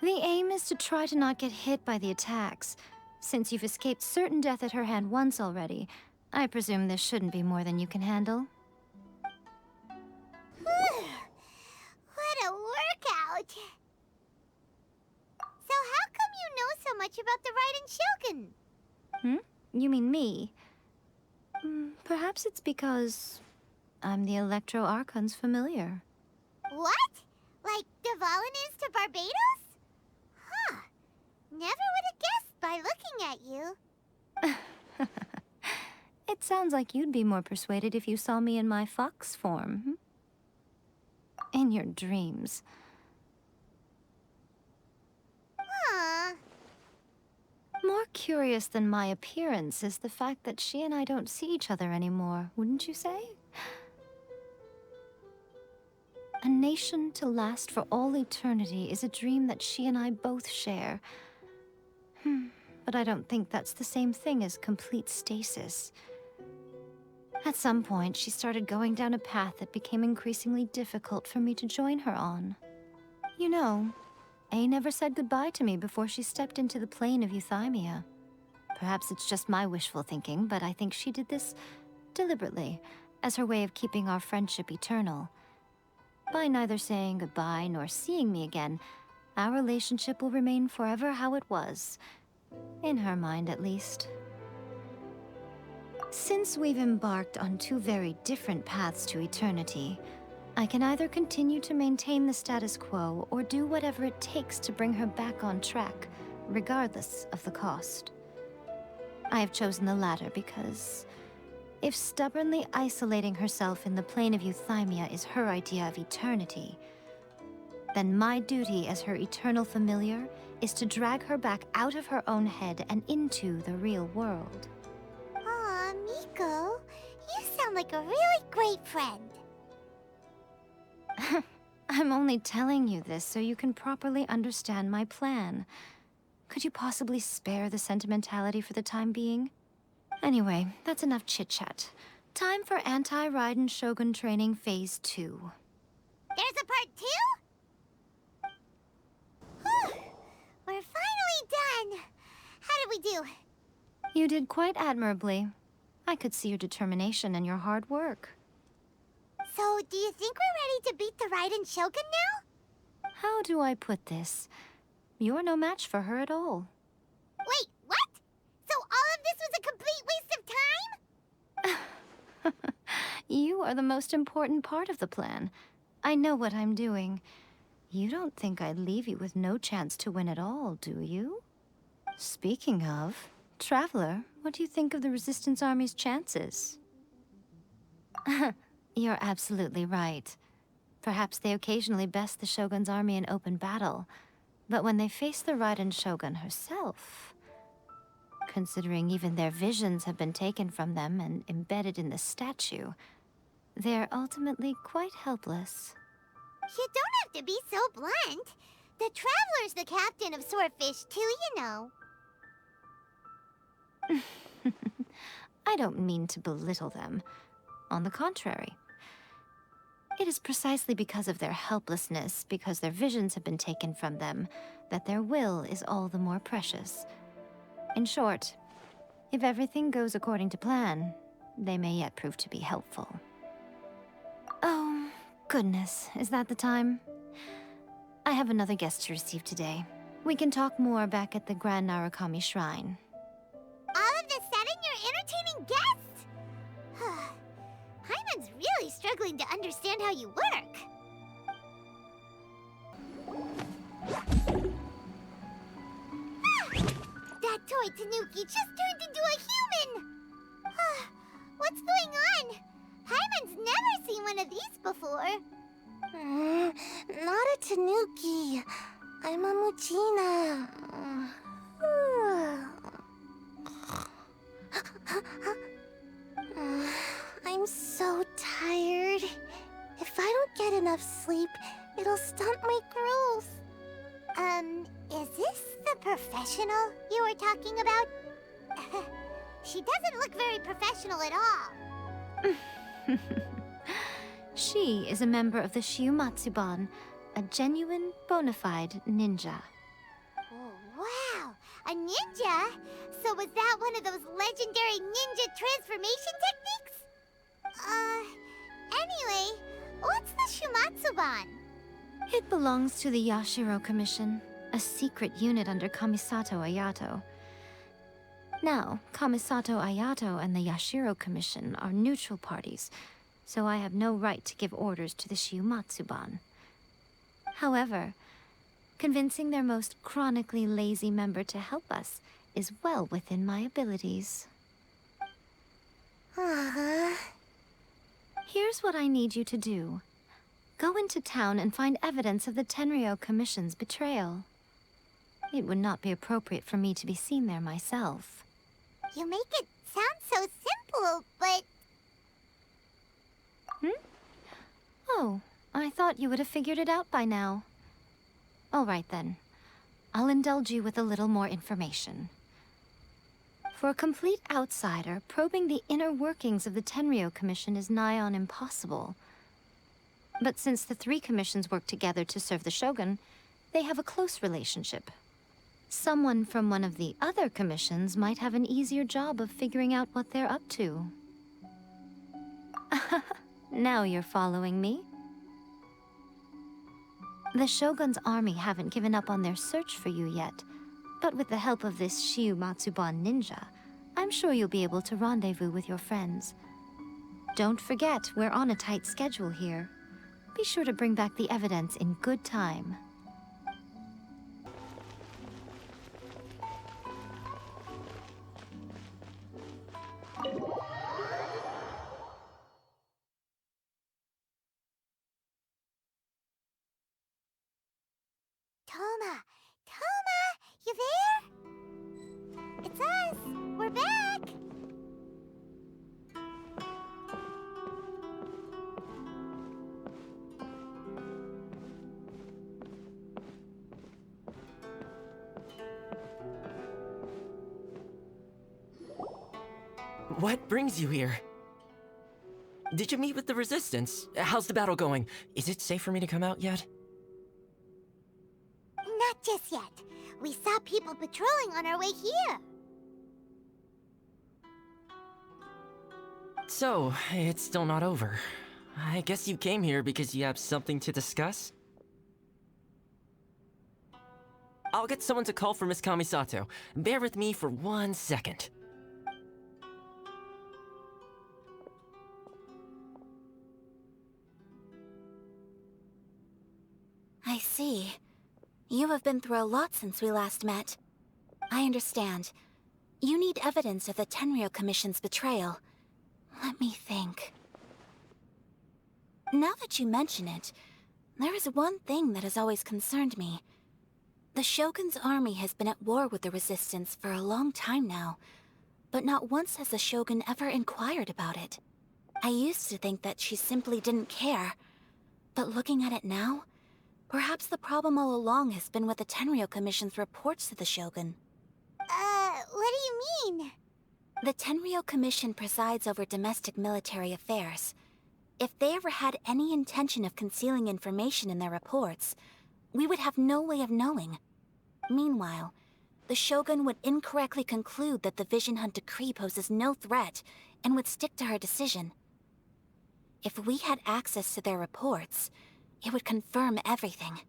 The aim is to try to not get hit by the attacks. Since you've escaped certain death at her hand once already, I presume this shouldn't be more than you can handle. What a workout! So how come you know so much about the Raiden Shogun? You mean me? Perhaps it's because I'm the Electro Archon's familiar. What? Like Devalin is to Barbados? Huh. Never would have guessed by looking at you. It sounds like you'd be more persuaded if you saw me in my fox form. In your dreams. Huh. More curious than my appearance is the fact that she and I don't see each other anymore, wouldn't you say? A nation to last for all eternity is a dream that she and I both share. But I don't think that's the same thing as complete stasis. At some point, she started going down a path that became increasingly difficult for me to join her on. You know, A never said goodbye to me before she stepped into the plane of Euthymia. Perhaps it's just my wishful thinking, but I think she did this deliberately, as her way of keeping our friendship eternal. By neither saying goodbye nor seeing me again, our relationship will remain forever how it was. In her mind, at least. Since we've embarked on two very different paths to eternity, I can either continue to maintain the status quo or do whatever it takes to bring her back on track, regardless of the cost. I have chosen the latter because if stubbornly isolating herself in the plane of Euthymia is her idea of eternity, then my duty as her eternal familiar is to drag her back out of her own head and into the real world. Aw, Miko, you sound like a really great friend. I'm only telling you this so you can properly understand my plan. Could you possibly spare the sentimentality for the time being? Anyway, that's enough chit-chat. Time for Anti-Raiden Shogun Training Phase 2. There's a part 2? Whew, we're finally done. How did we do? You did quite admirably. I could see your determination and your hard work. So, do you think we're ready to beat the Raiden Shogun now? How do I put this? You're no match for her at all. Wait, what? So all of this was a complete waste of time? You are the most important part of the plan. I know what I'm doing. You don't think I'd leave you with no chance to win at all, do you? Speaking of, Traveler, what do you think of the Resistance Army's chances? You're absolutely right. Perhaps they occasionally best the Shogun's army in open battle, but when they face the Raiden Shogun herself, considering even their visions have been taken from them and embedded in the statue, they're ultimately quite helpless. You don't have to be so blunt. The Traveler's the captain of Swordfish too, you know. I don't mean to belittle them. On the contrary. It is precisely because of their helplessness, because their visions have been taken from them, that their will is all the more precious. In short, if everything goes according to plan, they may yet prove to be helpful. Oh, goodness, is that the time? I have another guest to receive today. We can talk more back at the Grand Narukami Shrine. All of a sudden, you're entertaining guests? Hyman's really struggling to understand how you work. That toy Tanuki just turned into a human! What's going on? Hyman's never seen one of these before. Not a Tanuki. I'm a Muchina. I'm so tired. If I don't get enough sleep, it'll stunt my growth. Is this the professional you were talking about? She doesn't look very professional at all. She is a member of the Shiumatsuban, a genuine, bona fide ninja. Oh, wow! A ninja? So was that one of those legendary ninja transformation techniques? Anyway, what's the Shumatsuban? It belongs to the Yashiro Commission, a secret unit under Kamisato Ayato. Now, Kamisato Ayato and the Yashiro Commission are neutral parties, so I have no right to give orders to the Shiumatsuban. However, convincing their most chronically lazy member to help us is well within my abilities. Here's what I need you to do. Go into town and find evidence of the Tenryou Commission's betrayal. It would not be appropriate for me to be seen there myself. You make it sound so simple, but... Oh, I thought you would have figured it out by now. All right then. I'll indulge you with a little more information. For a complete outsider, probing the inner workings of the Tenryou Commission is nigh on impossible. But since the three commissions work together to serve the Shogun, they have a close relationship. Someone from one of the other commissions might have an easier job of figuring out what they're up to. Now you're following me. The Shogun's army haven't given up on their search for you yet, but with the help of this Shiumatsuban ninja, I'm sure you'll be able to rendezvous with your friends. Don't forget, we're on a tight schedule here. Be sure to bring back the evidence in good time. Toma! Toma! You there? It's us. We're back. What brings you here? Did you meet with the Resistance? How's the battle going? Is it safe for me to come out yet? Not just yet. We saw people patrolling on our way here. So, it's still not over. I guess you came here because you have something to discuss? I'll get someone to call for Miss Kamisato. Bear with me for 1 second. I see. You have been through a lot since we last met. I understand. You need evidence of the Tenryou Commission's betrayal. Let me think. Now that you mention it, there is one thing that has always concerned me. The Shogun's army has been at war with the Resistance for a long time now, but not once has the Shogun ever inquired about it. I used to think that she simply didn't care, but looking at it now, perhaps the problem all along has been with the Tenryou Commission's reports to the Shogun. What do you mean? The Tenryou Commission presides over domestic military affairs. If they ever had any intention of concealing information in their reports, we would have no way of knowing. Meanwhile, the Shogun would incorrectly conclude that the Vision Hunt decree poses no threat and would stick to her decision. If we had access to their reports, it would confirm everything.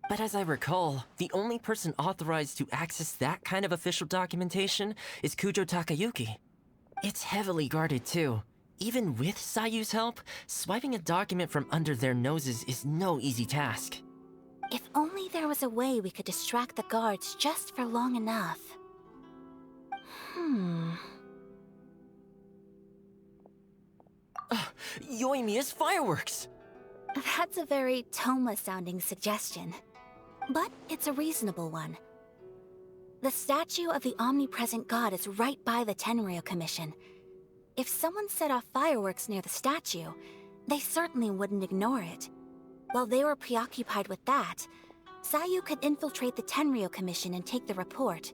But as I recall, the only person authorized to access that kind of official documentation is Kujo Takayuki. It's heavily guarded too. Even with Sayu's help, swiping a document from under their noses is no easy task. If only there was a way we could distract the guards just for long enough. Yoimiya's fireworks! That's a very Toma-sounding suggestion. But it's a reasonable one. The statue of the omnipresent god is right by the Tenryou Commission. If someone set off fireworks near the statue, they certainly wouldn't ignore it. While they were preoccupied with that, Sayu could infiltrate the Tenryou Commission and take the report,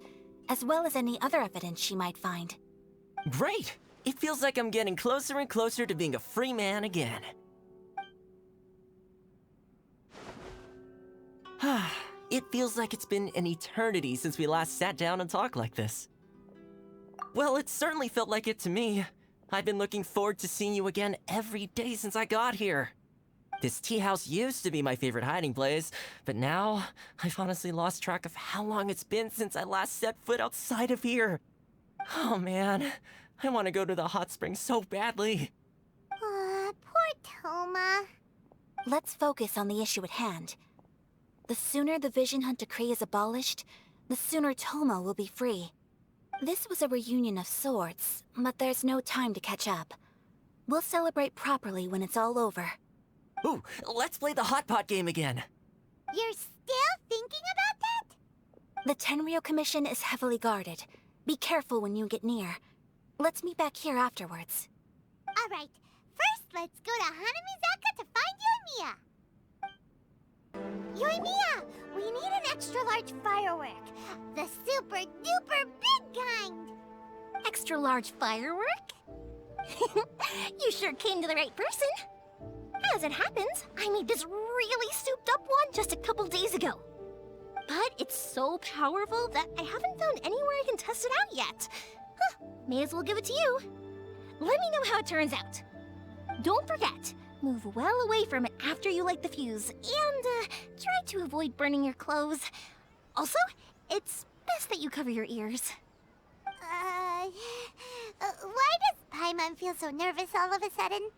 as well as any other evidence she might find. Great! It feels like I'm getting closer and closer to being a free man again. It feels like it's been an eternity since we last sat down and talked like this. Well, it certainly felt like it to me. I've been looking forward to seeing you again every day since I got here. This tea house used to be my favorite hiding place, but now I've honestly lost track of how long it's been since I last set foot outside of here. Oh man, I want to go to the hot springs so badly. Poor Toma. Let's focus on the issue at hand. The sooner the Vision Hunt decree is abolished, the sooner Toma will be free. This was a reunion of sorts, but there's no time to catch up. We'll celebrate properly when it's all over. Ooh, let's play the hot pot game again. You're still thinking about that? The Tenryou Commission is heavily guarded. Be careful when you get near. Let's meet back here afterwards. Alright, first let's go to Hanamizaka to find Yoimiya. Yoimiya, we need an extra-large firework. The super-duper big kind. Extra-large firework? You sure came to the right person. As it happens, I made this really souped-up one just a couple days ago. But it's so powerful that I haven't found anywhere I can test it out yet. May as well give it to you. Let me know how it turns out. Don't forget, move well away from it after you light the fuse, and try to avoid burning your clothes. Also, it's best that you cover your ears. Why does Paimon feel so nervous all of a sudden?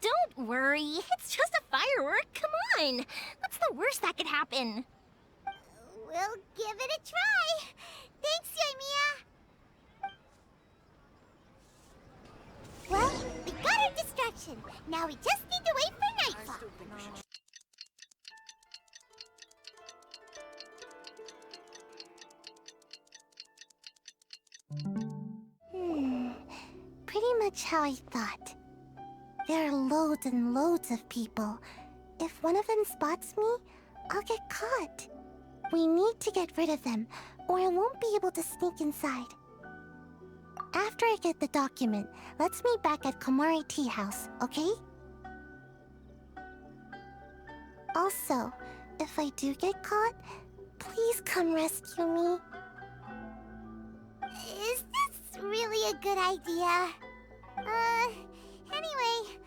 Don't worry, it's just a firework, come on! What's the worst that could happen? We'll give it a try. Thanks, Yoimiya. Well, we got our distraction. Now we just need to wait for nightfall. much how I thought. There are loads and loads of people. If one of them spots me, I'll get caught. We need to get rid of them, or I won't be able to sneak inside. After I get the document, let's meet back at Komari Tea House, okay? Also, if I do get caught, please come rescue me. Is this really a good idea? Anyway,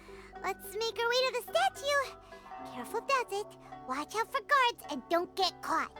let's make our way to the statue. Careful does it. Watch out for guards and don't get caught.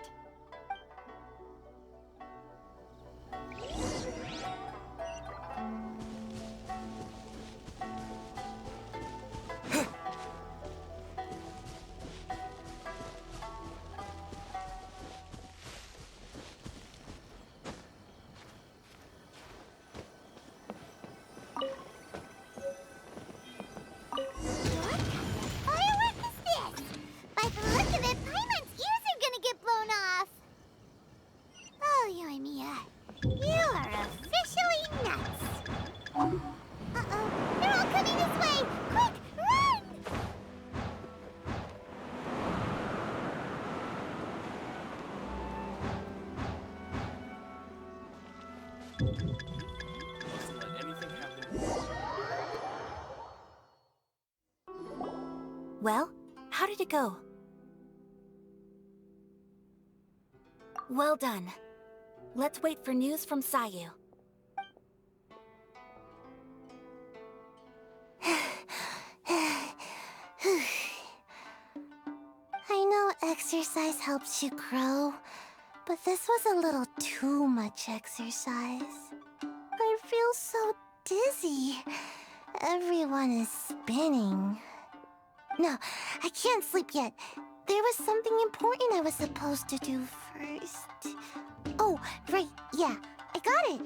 Well, how did it go? Well done. Let's wait for news from Sayu. I know exercise helps you grow, but this was a little too much exercise. I feel so dizzy. Everyone is spinning. No, I can't sleep yet. There was something important I was supposed to do first. Oh, right, yeah, I got it.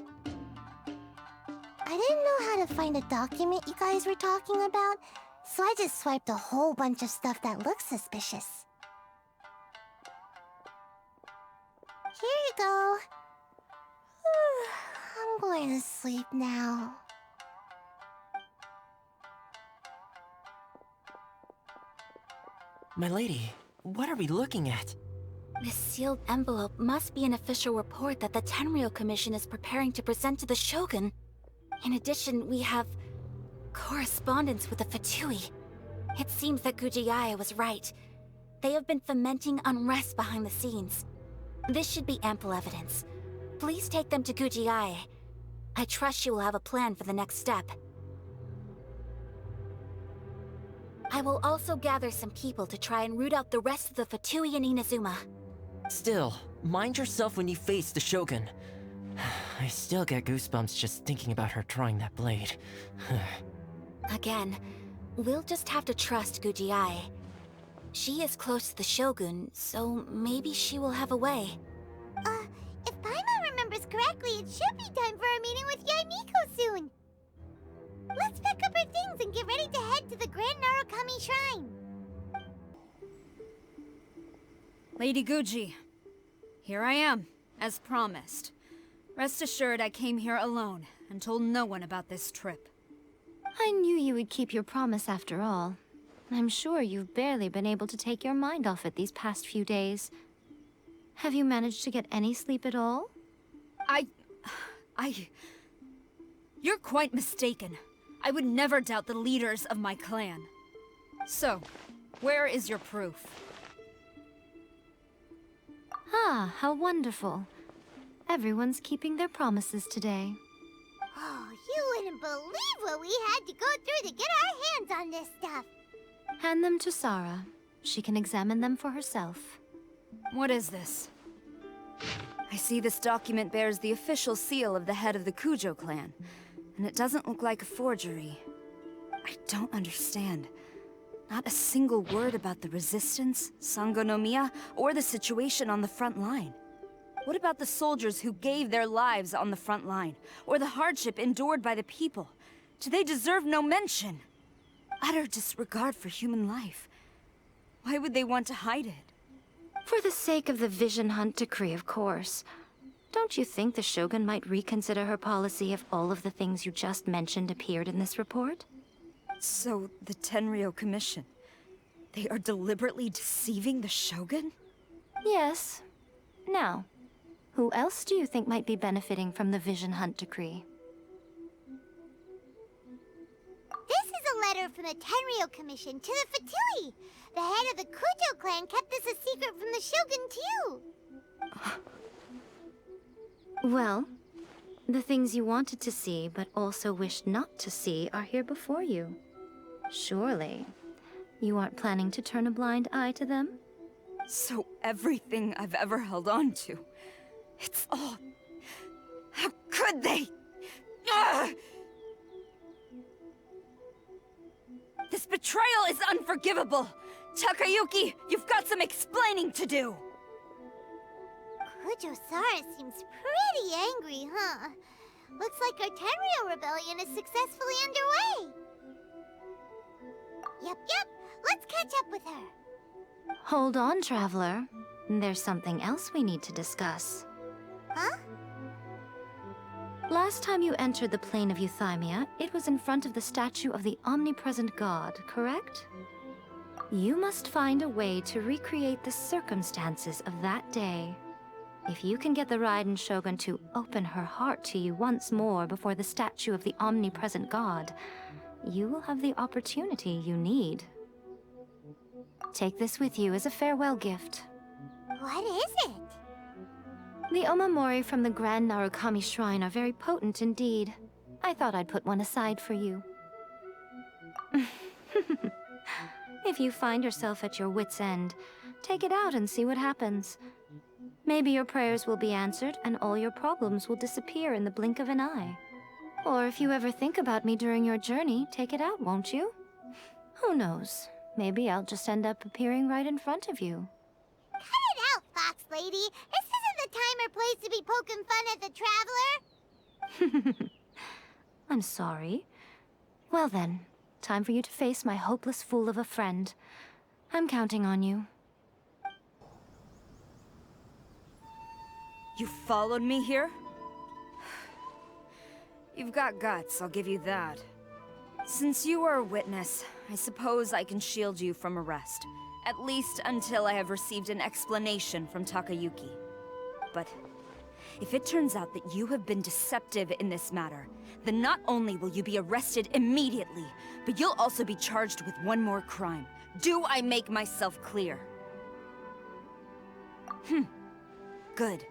I didn't know how to find a document you guys were talking about, so I just swiped a whole bunch of stuff that looks suspicious. Here you go. I'm going to sleep now. My lady, what are we looking at? This sealed envelope must be an official report that the Tenryou Commission is preparing to present to the Shogun. In addition, we have correspondence with the Fatui. It seems that Gujiae was right. They have been fomenting unrest behind the scenes. This should be ample evidence. Please take them to Gujiae. I trust she will have a plan for the next step. I will also gather some people to try and root out the rest of the Fatui in Inazuma. Still, mind yourself when you face the Shogun. I still get goosebumps just thinking about her drawing that blade. Again, we'll just have to trust Gujiae. She is close to the Shogun, so maybe she will have a way. If Paimon remembers correctly, it should be time for a meeting with Yaimiko soon. Let's pack up our things and get ready to head to the Grand Narukami Shrine. Lady Guji, here I am, as promised. Rest assured I came here alone and told no one about this trip. I knew you would keep your promise after all. I'm sure you've barely been able to take your mind off it these past few days. Have you managed to get any sleep at all? You're quite mistaken. I would never doubt the leaders of my clan. So, where is your proof? Ah, how wonderful. Everyone's keeping their promises today. Oh, you wouldn't believe what we had to go through to get our hands on this stuff. Hand them to Sarah. She can examine them for herself. What is this? I see this document bears the official seal of the head of the Kujo clan, and it doesn't look like a forgery. I don't understand. Not a single word about the resistance, Sangonomiya, or the situation on the front line. What about the soldiers who gave their lives on the front line, or the hardship endured by the people? Do they deserve no mention? Utter disregard for human life. Why would they want to hide it? For the sake of the Vision Hunt decree, of course. Don't you think the Shogun might reconsider her policy if all of the things you just mentioned appeared in this report? So, the Tenryou Commission, they are deliberately deceiving the Shogun? Yes. Now, who else do you think might be benefiting from the Vision Hunt decree? This is a letter from the Tenryou Commission to the Fatui. The head of the Kujo clan kept this a secret from the Shogun, too. Well, the things you wanted to see but also wished not to see are here before you. Surely, you aren't planning to turn a blind eye to them? So everything I've ever held on to, it's all... How could they? Ugh! This betrayal is unforgivable! Takayuki, you've got some explaining to do! Kujo-Sara seems pretty angry, huh? Looks like our Tenryou rebellion is successfully underway. Yep. Let's catch up with her. Hold on, Traveler. There's something else we need to discuss. Huh? Last time you entered the plane of Euthymia, it was in front of the statue of the omnipresent god, correct? You must find a way to recreate the circumstances of that day. If you can get the Raiden Shogun to open her heart to you once more before the statue of the omnipresent god, you will have the opportunity you need. Take this with you as a farewell gift. What is it? The omamori from the Grand Narukami Shrine are very potent indeed. I thought I'd put one aside for you. If you find yourself at your wit's end, take it out and see what happens. Maybe your prayers will be answered and all your problems will disappear in the blink of an eye. Or if you ever think about me during your journey, take it out, won't you? Who knows? Maybe I'll just end up appearing right in front of you. Cut it out, Fox Lady! This isn't the time or place to be poking fun at the Traveler! I'm sorry. Well then, time for you to face my hopeless fool of a friend. I'm counting on you. You followed me here? You've got guts, I'll give you that. Since you are a witness, I suppose I can shield you from arrest. At least until I have received an explanation from Takayuki. But if it turns out that you have been deceptive in this matter, then not only will you be arrested immediately, but you'll also be charged with one more crime. Do I make myself clear? Good.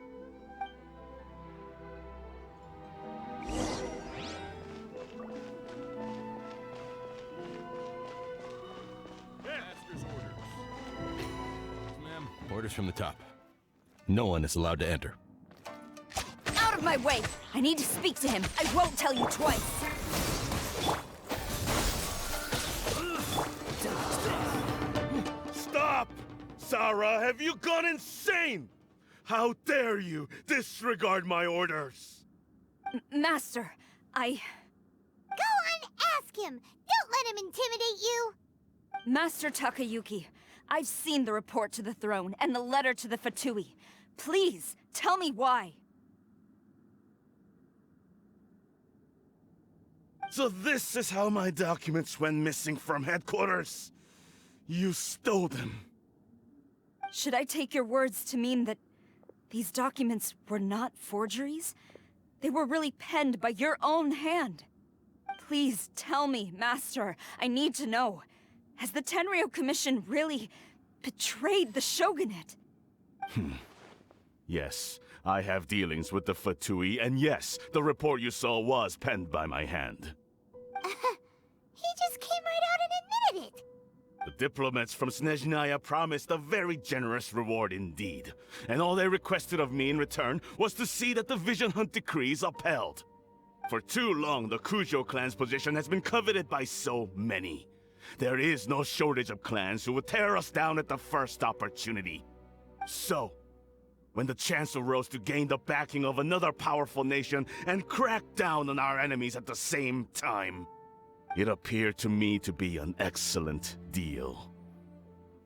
Ma'am, orders from the top. No one is allowed to enter. Out of my way! I need to speak to him. I won't tell you twice. Stop! Sarah, have you gone insane? How dare you disregard my orders? Master, Go on, ask him! Don't let him intimidate you! Master Takayuki, I've seen the report to the throne and the letter to the Fatui. Please, tell me why. So this is how my documents went missing from headquarters? You stole them. Should I take your words to mean that these documents were not forgeries? They were really penned by your own hand. Please tell me, Master. I need to know. Has the Tenryou Commission really betrayed the Shogunate? Yes, I have dealings with the Fatui, and yes, the report you saw was penned by my hand. He just came right out and admitted it! The diplomats from Snezhnaya promised a very generous reward indeed, and all they requested of me in return was to see that the Vision Hunt decree is upheld. For too long, the Kujo clan's position has been coveted by so many. There is no shortage of clans who would tear us down at the first opportunity. So, when the chance arose to gain the backing of another powerful nation and crack down on our enemies at the same time, it appeared to me to be an excellent deal.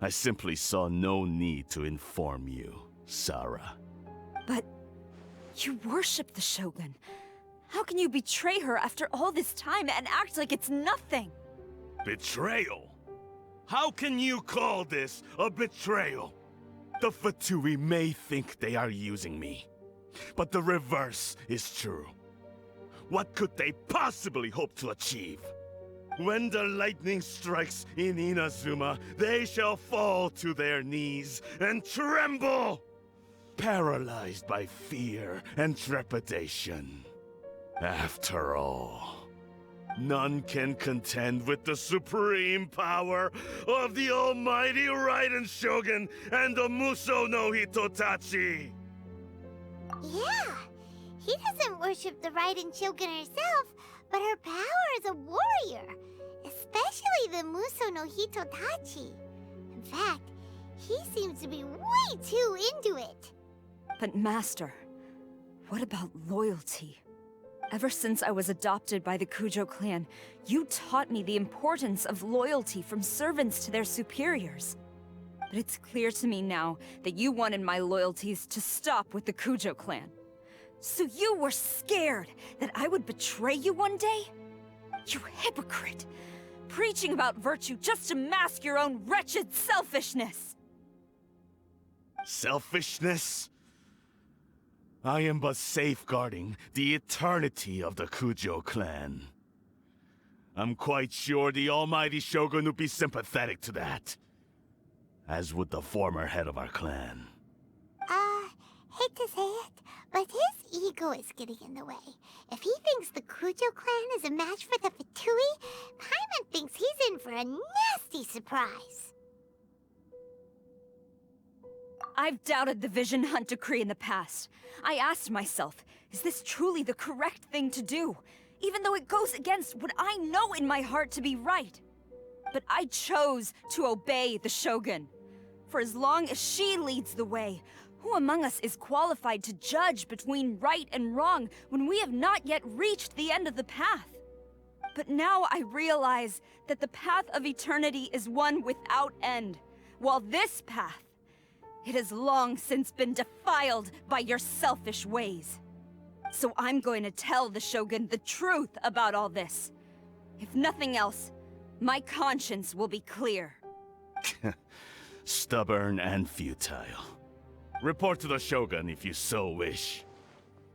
I simply saw no need to inform you, Sarah. But You worship the Shogun. How can you betray her after all this time and act like it's nothing? Betrayal? How can you call this a betrayal? The Fatui may think they are using me, but the reverse is true. What could they possibly hope to achieve? When the lightning strikes in Inazuma, they shall fall to their knees and tremble, paralyzed by fear and trepidation. After all, none can contend with the supreme power of the almighty Raiden Shogun and the Muso no Hitotachi! Yeah, he doesn't worship the Raiden Shogun herself, but her power as a warrior, especially the Muso no Hitotachi. In fact, he seems to be way too into it. But Master, what about loyalty? Ever since I was adopted by the Kujo clan, you taught me the importance of loyalty from servants to their superiors. But it's clear to me now that you wanted my loyalties to stop with the Kujo clan. So you were scared that I would betray you one day? You hypocrite! Preaching about virtue just to mask your own wretched selfishness! Selfishness? I am but safeguarding the eternity of the Kujo clan. I'm quite sure the almighty Shogun would be sympathetic to that. As would the former head of our clan. Hate to say it, but his ego is getting in the way. If he thinks the Kujo clan is a match for the Fatui, Paimon thinks he's in for a nasty surprise. I've doubted the Vision Hunt decree in the past. I asked myself, is this truly the correct thing to do? Even though it goes against what I know in my heart to be right. But I chose to obey the Shogun. For as long as she leads the way, who among us is qualified to judge between right and wrong when we have not yet reached the end of the path? But now I realize that the path of eternity is one without end, while this path, it has long since been defiled by your selfish ways. So I'm going to tell the Shogun the truth about all this. If nothing else, my conscience will be clear. Stubborn and futile. Report to the Shogun if you so wish.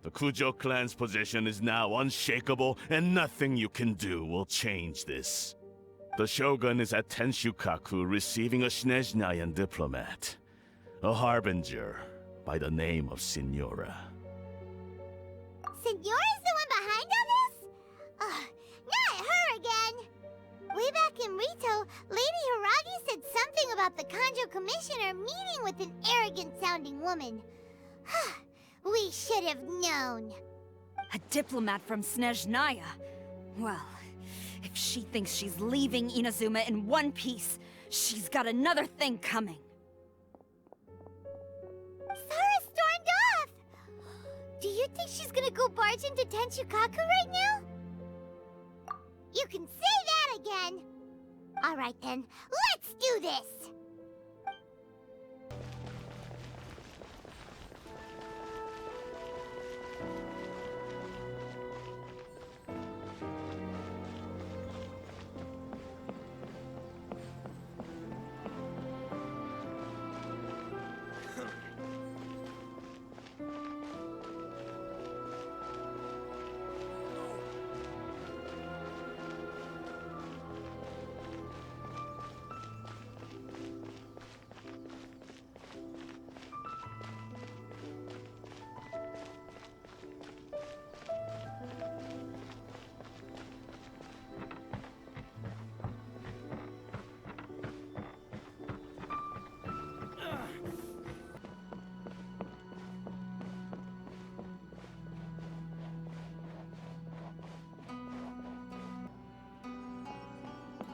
The Kujo clan's position is now unshakable, and nothing you can do will change this. The Shogun is at Tenshukaku receiving a Snezhnayan diplomat. A harbinger by the name of Signora. Signora's the one behind all this? Not her again! Way back in Rito, Lady Hiragi said something about the Kanjo Commissioner meeting with an arrogant-sounding woman. We should have known. A diplomat from Snezhnaya? Well, if she thinks she's leaving Inazuma in one piece, she's got another thing coming. Sara stormed off! Do you think she's gonna go barge into Tenshukaku right now? You can say that again! Alright then, let's do this!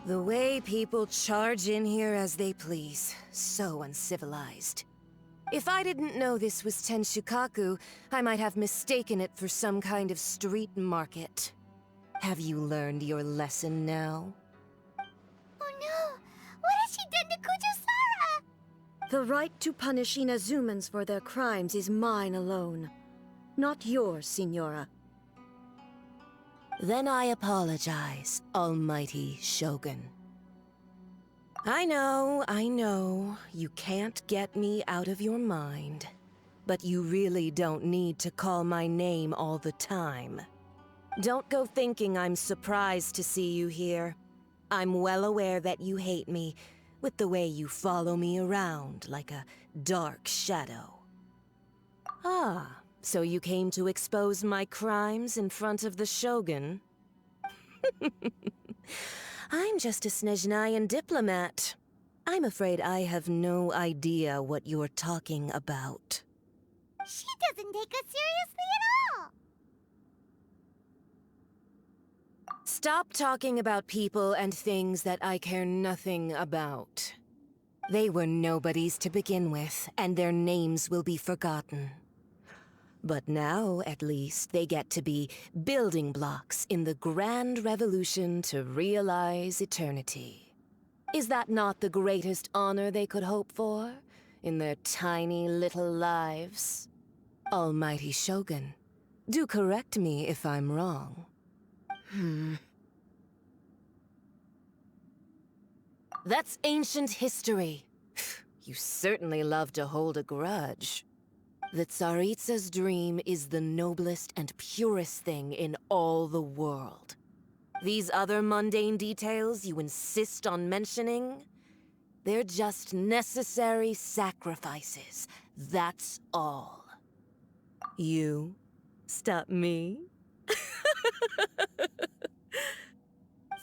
The way people charge in here as they please. So uncivilized. If I didn't know this was Tenshukaku, I might have mistaken it for some kind of street market. Have you learned your lesson now? Oh no! What has she done to Kujo-Sara? The right to punish Inazumans for their crimes is mine alone. not yours, Signora. Then I apologize, Almighty Shogun. I know, you can't get me out of your mind. But you really don't need to call my name all the time. Don't go thinking I'm surprised to see you here. I'm well aware that you hate me, with the way you follow me around like a dark shadow. Ah, so you came to expose my crimes in front of the Shogun? I'm just a Snezhnayan diplomat. I'm afraid I have no idea what you're talking about. She doesn't take us seriously at all! Stop talking about people and things that I care nothing about. They were nobodies to begin with, and their names will be forgotten. But now, at least, they get to be building blocks in the grand revolution to realize eternity. Is that not the greatest honor they could hope for in their tiny little lives? Almighty Shogun, do correct me if I'm wrong. That's ancient history. You certainly love to hold a grudge. The Tsaritsa's dream is the noblest and purest thing in all the world. These other mundane details you insist on mentioning, they're just necessary sacrifices. That's all. You stop me?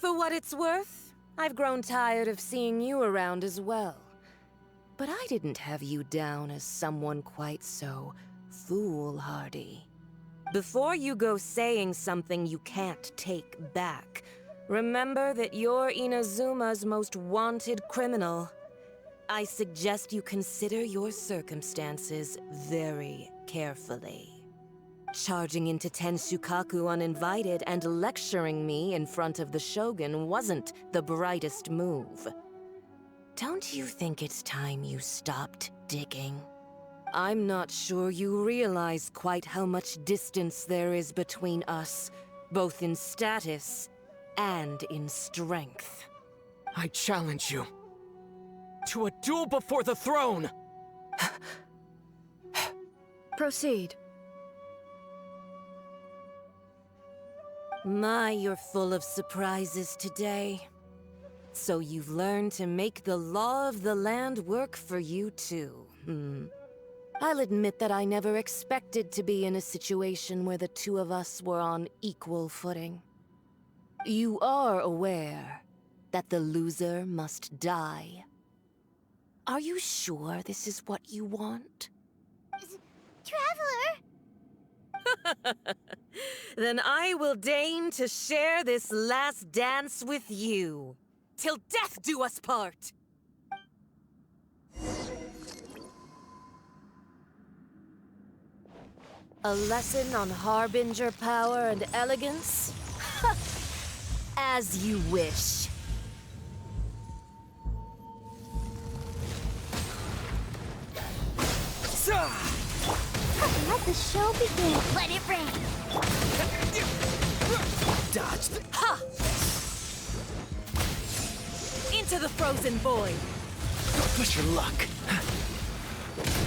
For what it's worth, I've grown tired of seeing you around as well. But I didn't have you down as someone quite so foolhardy. Before you go saying something you can't take back, remember that you're Inazuma's most wanted criminal. I suggest you consider your circumstances very carefully. Charging into Tenshukaku uninvited and lecturing me in front of the Shogun wasn't the brightest move. Don't you think it's time you stopped digging? I'm not sure you realize quite how much distance there is between us, both in status and in strength. I challenge you to a duel before the throne! Proceed. My, you're full of surprises today. So you've learned to make the law of the land work for you too, I'll admit that I never expected to be in a situation where the two of us were on equal footing. You are aware that the loser must die. Are you sure this is what you want? Traveler! Then I will deign to share this last dance with you. Till death do us part! A lesson on Harbinger power and elegance? As you wish. Let the show begin. Let it rain. Dodged. Ha! Into the frozen void. Push your luck.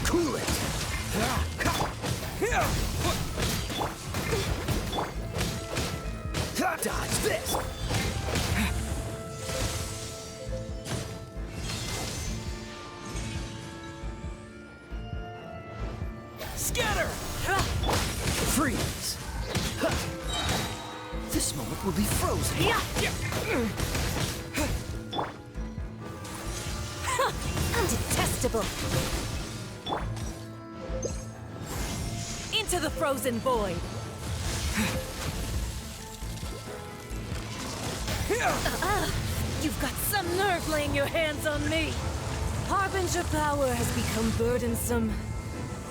Cool it. Dodge this. Scatter! Freeze! This moment will be frozen. Undetestable! Into the frozen void! You've got some nerve laying your hands on me! Harbinger power has become burdensome.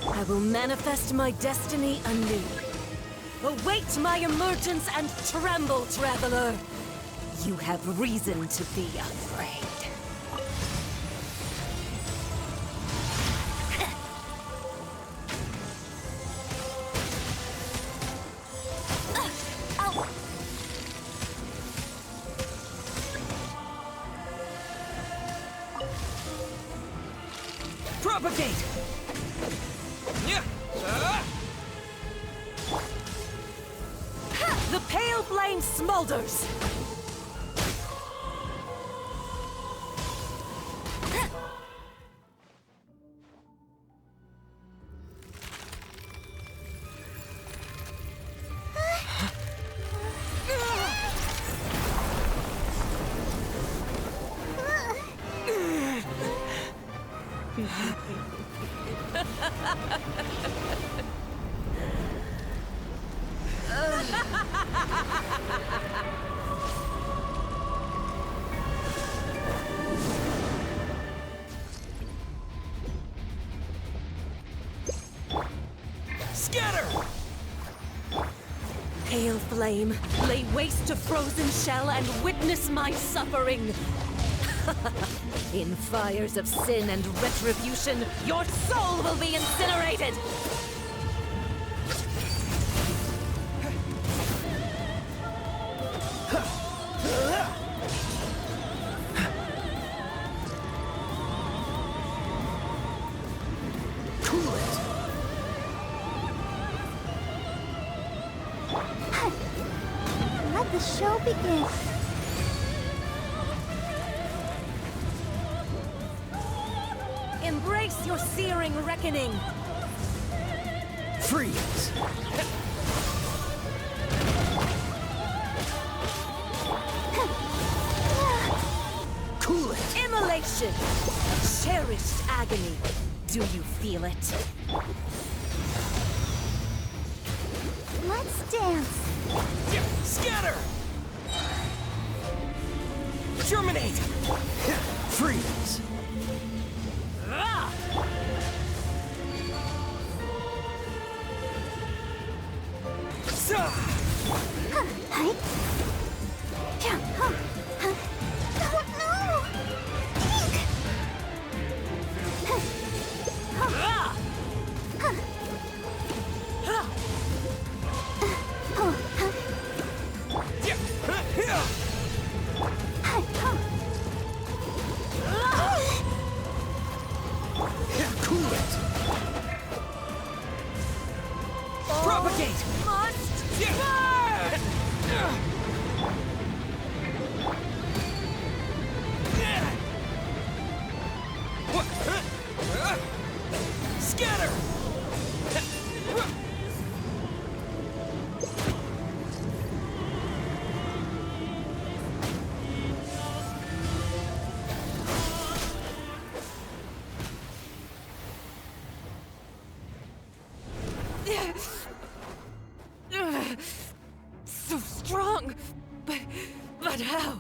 I will manifest my destiny anew. Await my emergence and tremble, traveler! You have reason to be afraid. Propagate! The pale flame smolders! Scatter! Pale flame, lay waste to frozen shell and witness my suffering. In fires of sin and retribution, your soul will be incinerated! Let the show begin. Embrace your searing reckoning! Freeze! Cool it! Immolation! Cherished agony. Do you feel it? Let's dance. Scatter! Germinate! Freeze! Cool it! Propagate! Must Scatter! So strong, but how?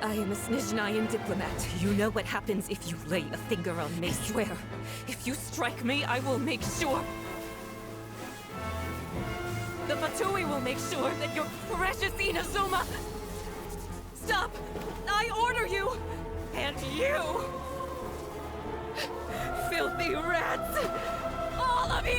I am a Snezhnayan diplomat. You know what happens if you lay a finger on me. I swear, if you strike me, I will make sure. The Fatui will make sure that your precious Inazuma... Stop! I order you! And you! Filthy rats! All of you!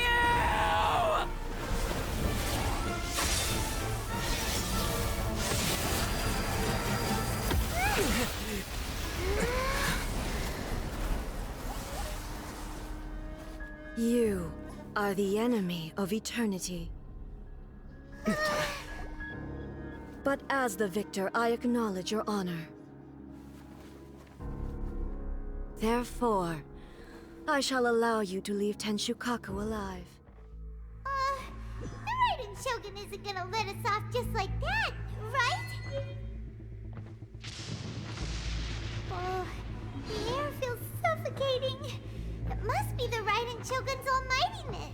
You are the enemy of eternity. But as the victor, I acknowledge your honor. Therefore, I shall allow you to leave Tenshukaku alive. The Raiden Shogun isn't gonna let us off just like that, right? Oh, the air feels suffocating. It must be the Raiden Shogun's almightiness.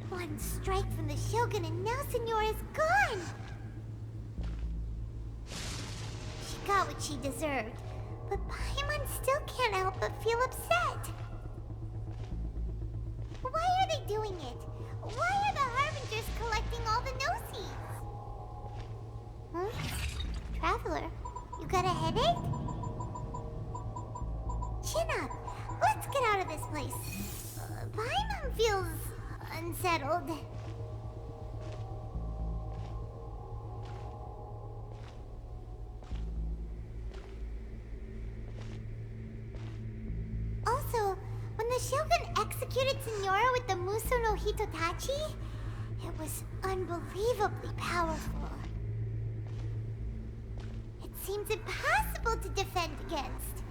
One strike from the Shogun and now Senora is gone! She got what she deserved, But Paimon still can't help but feel upset. Why are they doing it? Why are the Harbingers collecting all the no-seeds? Huh? Traveler, you got a headache? Chin up. Let's get out of this place. Paimon feels unsettled. Also, when the Shogun executed Senora with the Muso no Hitotachi, it was unbelievably powerful. It seems impossible to defend against.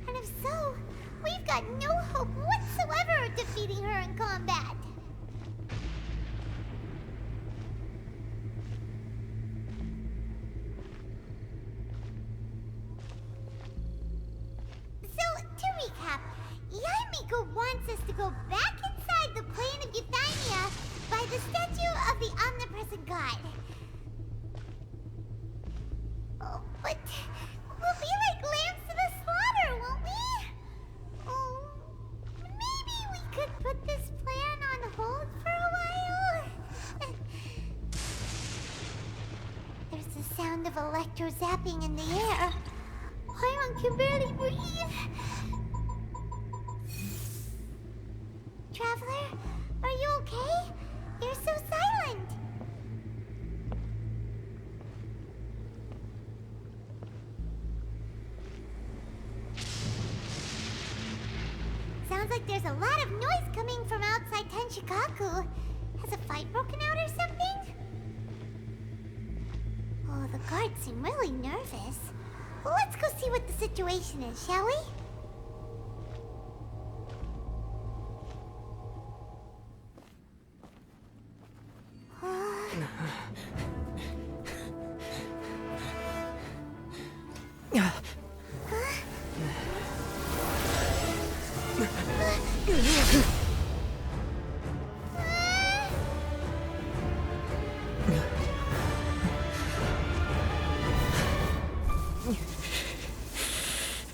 And if so, we've got no hope whatsoever of defeating her in combat. So, to recap, Yamiko wants us to go back inside the plane of Euthymia by the statue of the omnipresent god. Oh, but we'll be like lambs to the slaughter, won't we? Oh, maybe we could put this plan on hold for a while? There's the sound of electro zapping in the air. Paimon can barely breathe. Traveler, are you okay? You're so silent. Sounds like there's a lot of noise coming from outside Tenshikaku. Has a fight broken out or something? Oh, the guards seem really nervous. Well, let's go see what the situation is, shall we?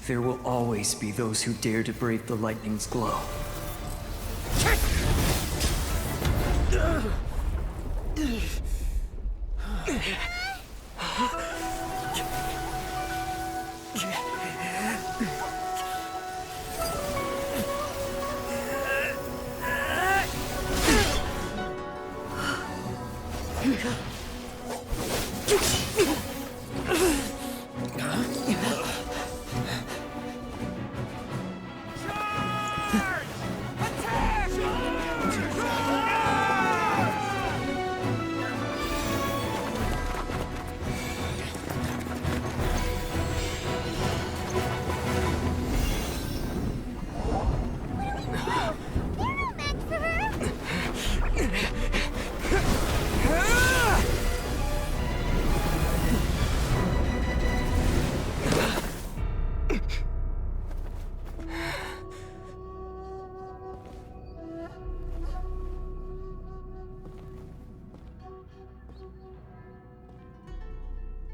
There will always be those who dare to brave the lightning's glow.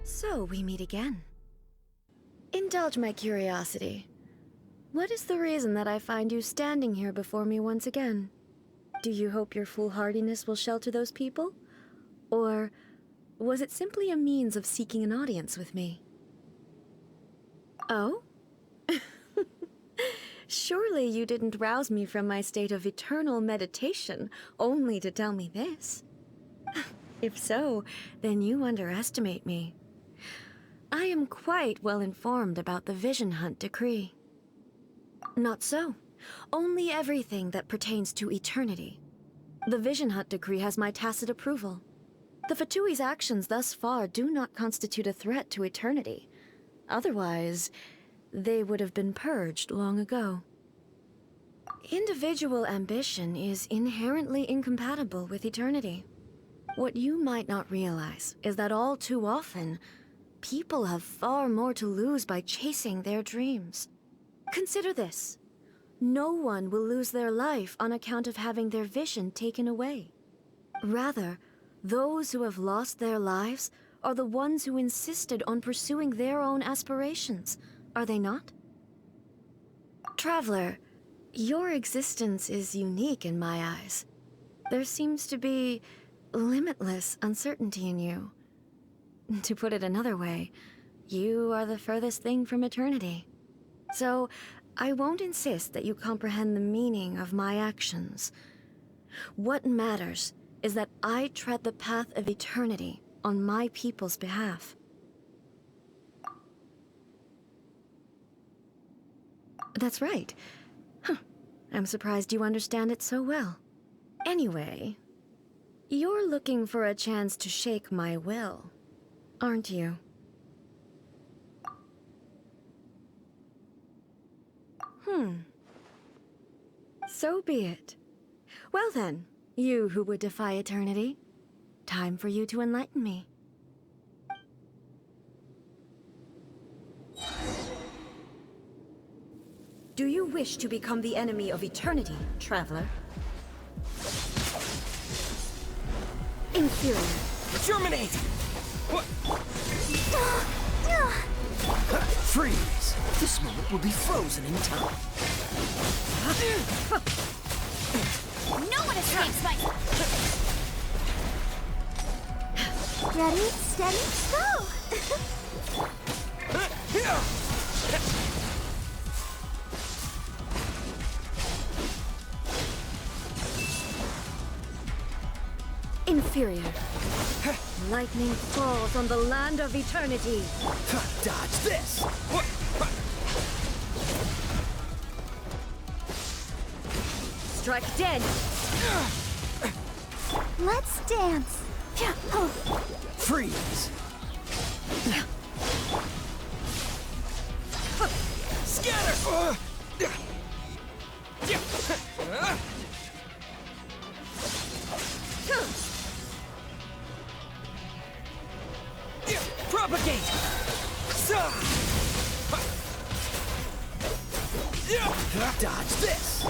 So we meet again. Indulge my curiosity. What is the reason that I find you standing here before me once again? Do you hope your foolhardiness will shelter those people? Or was it simply a means of seeking an audience with me? Oh? Surely you didn't rouse me from my state of eternal meditation only to tell me this. If so, then you underestimate me. I am quite well informed about the Vision Hunt decree. Not so. Only everything that pertains to eternity. The Vision Hunt decree has my tacit approval. The Fatui's actions thus far do not constitute a threat to eternity. Otherwise, they would have been purged long ago. Individual ambition is inherently incompatible with eternity. What you might not realize is that all too often, people have far more to lose by chasing their dreams. Consider this. No one will lose their life on account of having their vision taken away. Rather, those who have lost their lives are the ones who insisted on pursuing their own aspirations, are they not? Traveler, your existence is unique in my eyes. There seems to be limitless uncertainty in you. To put it another way, you are the furthest thing from eternity. So, I won't insist that you comprehend the meaning of my actions. What matters is that I tread the path of eternity on my people's behalf. That's right. Huh. I'm surprised you understand it so well. Anyway, you're looking for a chance to shake my will, aren't you? So be it. Well then, you who would defy eternity, time for you to enlighten me. Do you wish to become the enemy of eternity, Traveler? Inferior. Germinate! Freeze! This moment will be frozen in time. No one escapes my... Ready, steady, go! Inferior. Lightning falls on the land of eternity. Dodge this! Strike dead! Let's dance! Freeze! Scatter! Propagate! Dodge this!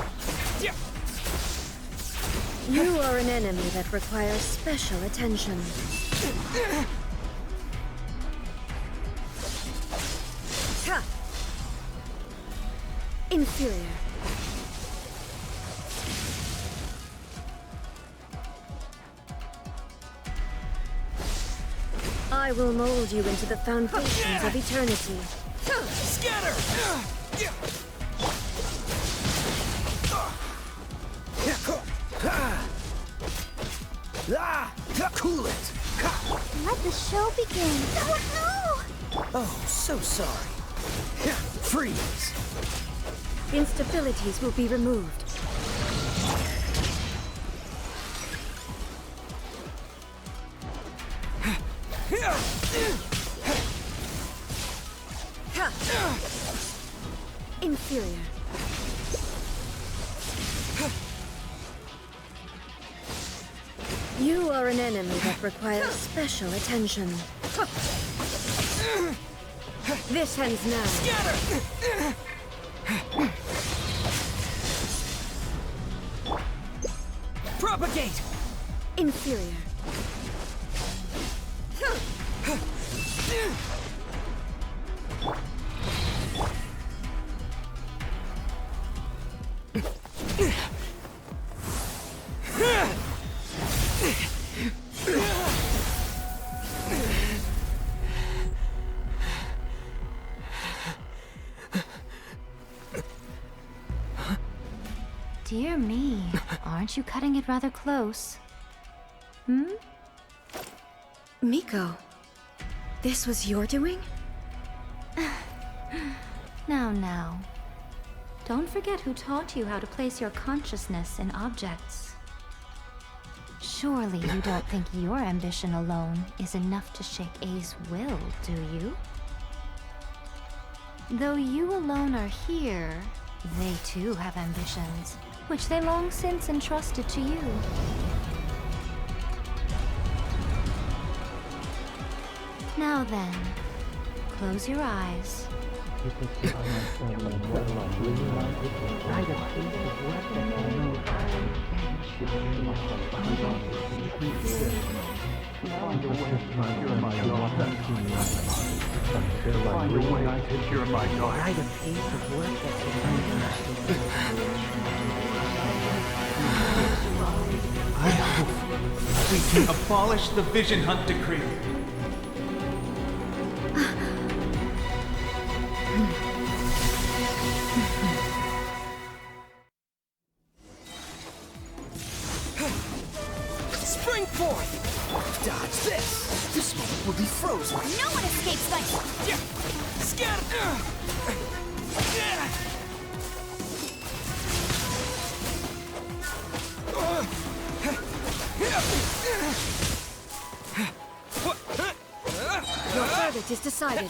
You are an enemy that requires special attention. Inferior. I will mold you into the foundations of eternity. Scatter! Cool it! Let the show begin. Oh no! Oh, so sorry. Freeze! Instabilities will be removed. Inferior. You are an enemy that requires special attention. This ends now. Scatter! Propagate! Inferior. Dear me, aren't you cutting it rather close? Miko, this was your doing? Now. Don't forget who taught you how to place your consciousness in objects. Surely you don't think your ambition alone is enough to shake A's will, do you? Though you alone are here, they too have ambitions, which they long since entrusted to you. Now then, close your eyes. I hope we can abolish the Vision Hunt Decree. Spring forth! Dodge this! This moment will be frozen. No one escapes my... Scatter! Your verdict is decided.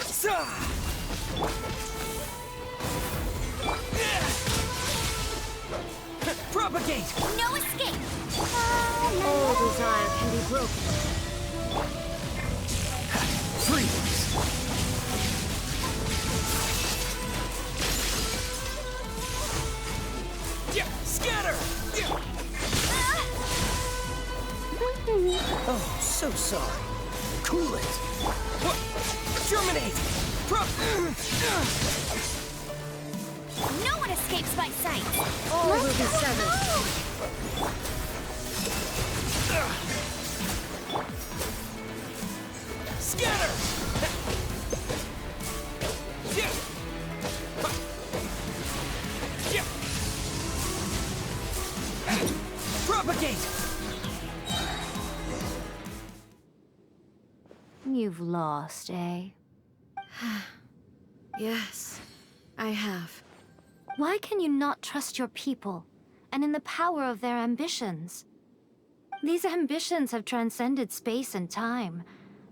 Propagate! No escape! All desire can be broken. Freeze! Scatter! Oh, so sorry. Cool it. Germinate! No one escapes my sight! All will be severed. Scatter! Propagate! You've lost, eh? Yes, I have. Why can you not trust your people, and in the power of their ambitions? These ambitions have transcended space and time.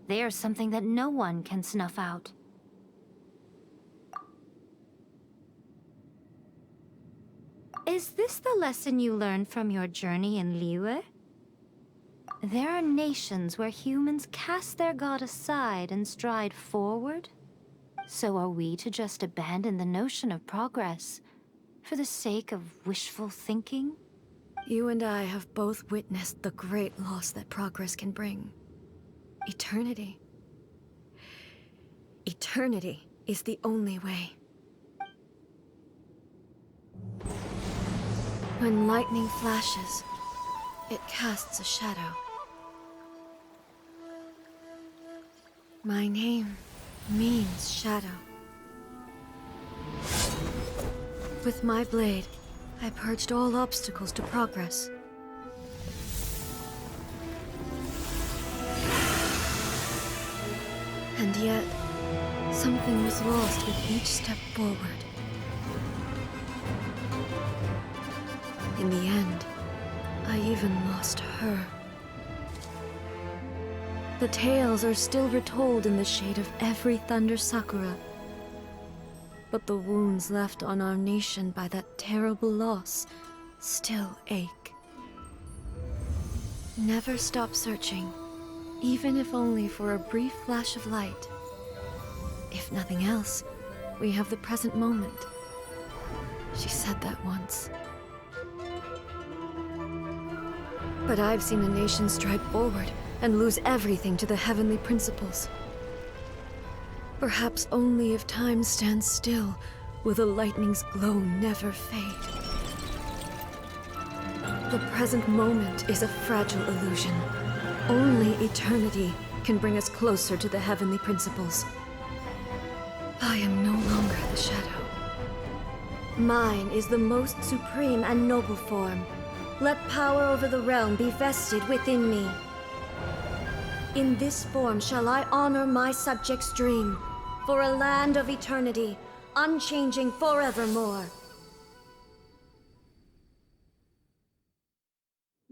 They are something that no one can snuff out. Is this the lesson you learned from your journey in Liyue? There are nations where humans cast their god aside and stride forward. So are we to just abandon the notion of progress for the sake of wishful thinking? You and I have both witnessed the great loss that progress can bring. Eternity. Eternity is the only way. When lightning flashes, it casts a shadow. My name means shadow. With my blade, I purged all obstacles to progress. And yet, something was lost with each step forward. In the end, I even lost her. The tales are still retold in the shade of every Thunder Sakura. But the wounds left on our nation by that terrible loss still ache. Never stop searching, even if only for a brief flash of light. If nothing else, we have the present moment. She said that once. But I've seen a nation stride forward and lose everything to the heavenly principles. Perhaps only if time stands still will the lightning's glow never fade. The present moment is a fragile illusion. Only eternity can bring us closer to the heavenly principles. I am no longer the shadow. Mine is the most supreme and noble form. Let power over the realm be vested within me. In this form shall I honor my subjects' dream, for a land of eternity, unchanging forevermore.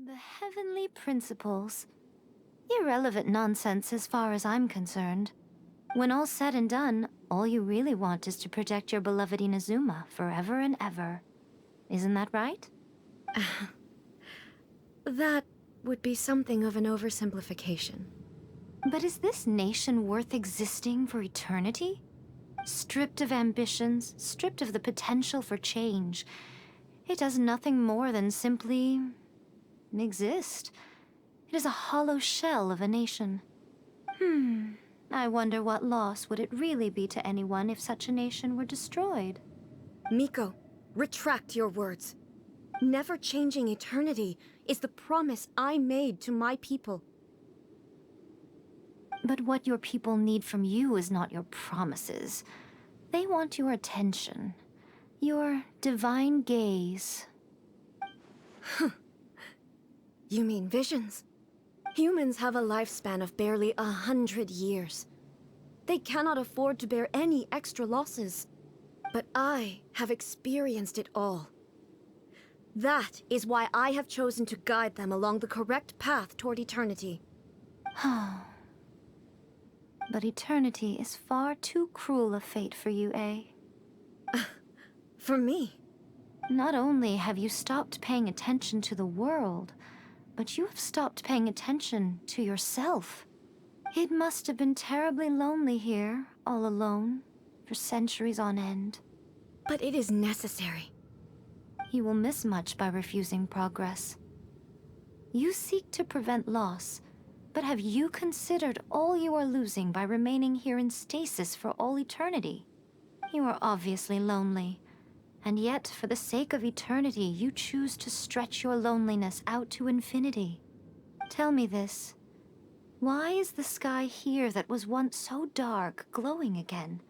The heavenly principles. Irrelevant nonsense as far as I'm concerned. When all's said and done, all you really want is to protect your beloved Inazuma forever and ever. Isn't that right? That would be something of an oversimplification. But is this nation worth existing for eternity? Stripped of ambitions, stripped of the potential for change, it does nothing more than simply exist. It is a hollow shell of a nation. I wonder what loss would it really be to anyone if such a nation were destroyed? Miko, retract your words. Never changing eternity is the promise I made to my people. But what your people need from you is not your promises. They want your attention. Your divine gaze. You mean visions? Humans have a lifespan of barely 100 years. They cannot afford to bear any extra losses. But I have experienced it all. That is why I have chosen to guide them along the correct path toward eternity. But eternity is far too cruel a fate for you, eh? For me? Not only have you stopped paying attention to the world, but you have stopped paying attention to yourself. It must have been terribly lonely here, all alone, for centuries on end. But it is necessary. You will miss much by refusing progress. You seek to prevent loss, but have you considered all you are losing by remaining here in stasis for all eternity? You are obviously lonely, and yet for the sake of eternity, you choose to stretch your loneliness out to infinity. Tell me this. Why is the sky here that was once so dark glowing again?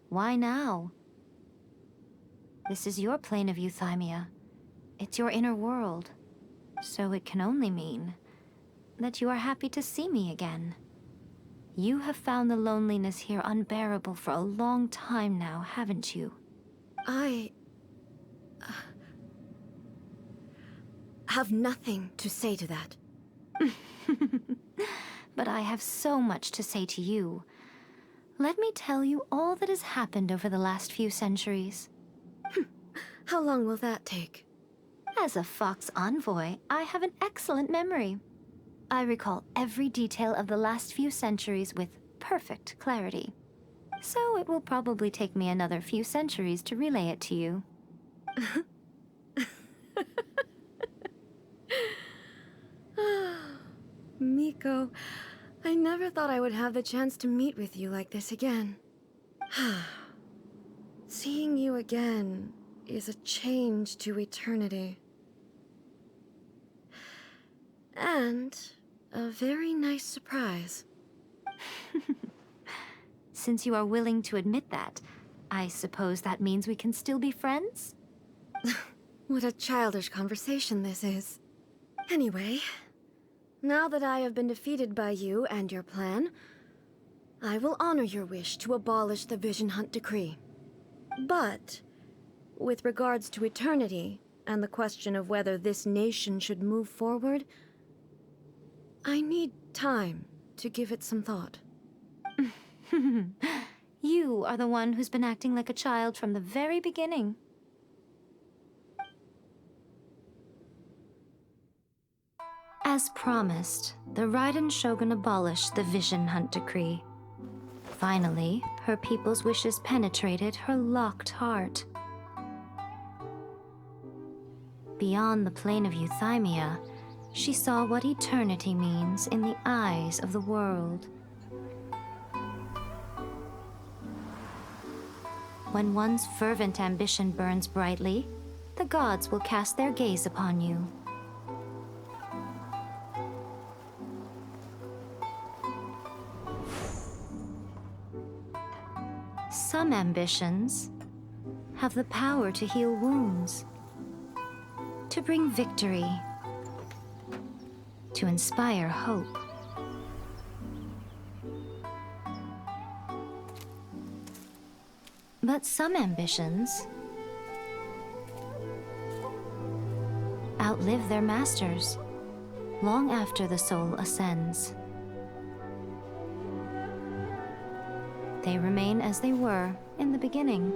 Why now? This is your plane of euthymia. It's your inner world. So it can only mean that you are happy to see me again. You have found the loneliness here unbearable for a long time now, haven't you? I have nothing to say to that. But I have so much to say to you. Let me tell you all that has happened over the last few centuries. How long will that take? As a Fox envoy, I have an excellent memory. I recall every detail of the last few centuries with perfect clarity. So it will probably take me another few centuries to relay it to you. Miko, I never thought I would have the chance to meet with you like this again. Seeing you again is a change to eternity. And a very nice surprise. Since you are willing to admit that, I suppose that means we can still be friends? What a childish conversation this is. Anyway, now that I have been defeated by you and your plan, I will honor your wish to abolish the Vision Hunt Decree. But, with regards to eternity, and the question of whether this nation should move forward, I need time to give it some thought. You are the one who's been acting like a child from the very beginning. As promised, the Raiden Shogun abolished the Vision Hunt Decree. Finally, her people's wishes penetrated her locked heart. Beyond the plane of euthymia, she saw what eternity means in the eyes of the world. When one's fervent ambition burns brightly, the gods will cast their gaze upon you. Some ambitions have the power to heal wounds, to bring victory, to inspire hope. But some ambitions outlive their masters long after the soul ascends. They remain as they were in the beginning.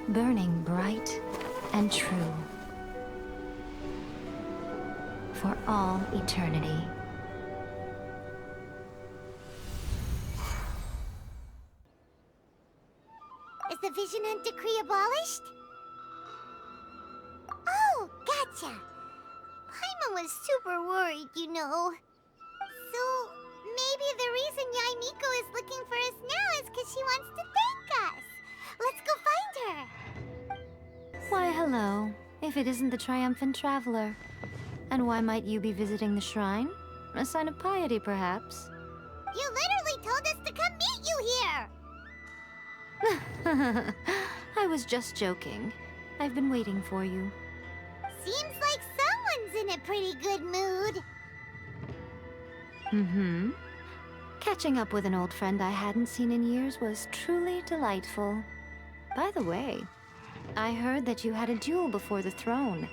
Burning bright and true for all eternity. Is the Vision Hunt Decree abolished? Oh, Gotcha. Paimon was super worried, you know. So, maybe the reason Yaimiko is looking for us now is because she wants to thank us. Let's go find her. Why, hello. If it isn't the triumphant traveler. And why might you be visiting the shrine? A sign of piety, perhaps? You literally told us to come meet you here! I was just joking. I've been waiting for you. Seems like someone's in a pretty good mood. Mm-hmm. Catching up with an old friend I hadn't seen in years was truly delightful. By the way, I heard that you had a duel before the throne,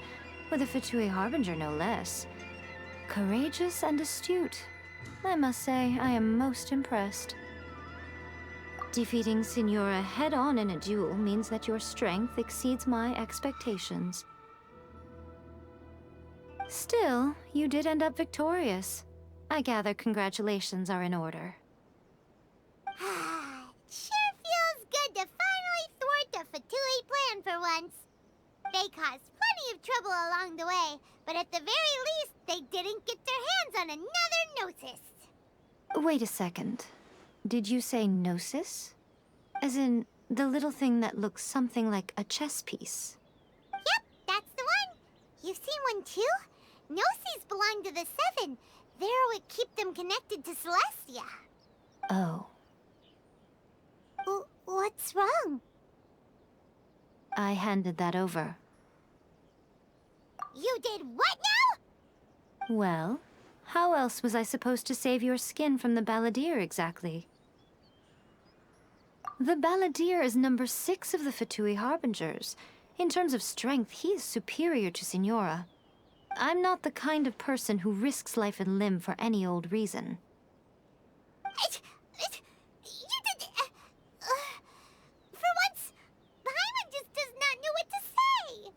with a Fatui Harbinger no less. Courageous and astute. I must say, I am most impressed. Defeating Signora head-on in a duel means that your strength exceeds my expectations. Still, you did end up victorious. I gather congratulations are in order. Sure feels good to finally thwart the Fatui plan for once. They caused plenty of trouble along the way, but at the very least, they didn't get their hands on another Gnosis. Wait a second. Did you say Gnosis? As in, the little thing that looks something like a chess piece? Yep, that's the one. You've seen one too? Gnosis belong to the Seven. They're what keep them connected to Celestia. Oh. What's wrong? I handed that over. You did what now? Well, how else was I supposed to save your skin from the Balladeer exactly? The Balladeer is number 6 of the Fatui Harbingers. In terms of strength, he is superior to Signora. I'm not the kind of person who risks life and limb for any old reason. You did... for once, Paimon just does not know what to say.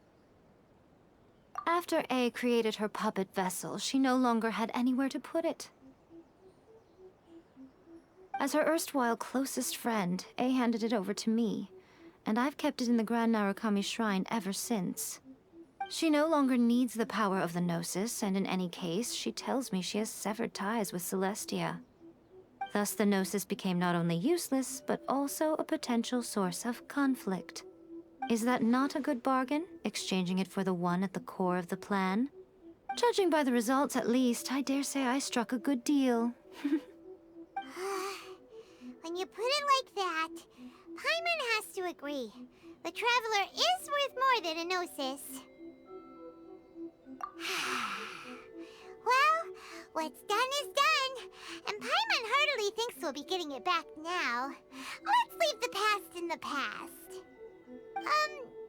After A created her puppet vessel, she no longer had anywhere to put it. As her erstwhile closest friend, A handed it over to me, and I've kept it in the Grand Narukami Shrine ever since. She no longer needs the power of the Gnosis, and in any case, she tells me she has severed ties with Celestia. Thus, the Gnosis became not only useless, but also a potential source of conflict. Is that not a good bargain, exchanging it for the one at the core of the plan? Judging by the results, at least, I dare say I struck a good deal. When you put it like that, Paimon has to agree. The Traveler is worth more than a Gnosis. Well, what's done is done, and Paimon heartily thinks we'll be getting it back now. Let's leave the past in the past.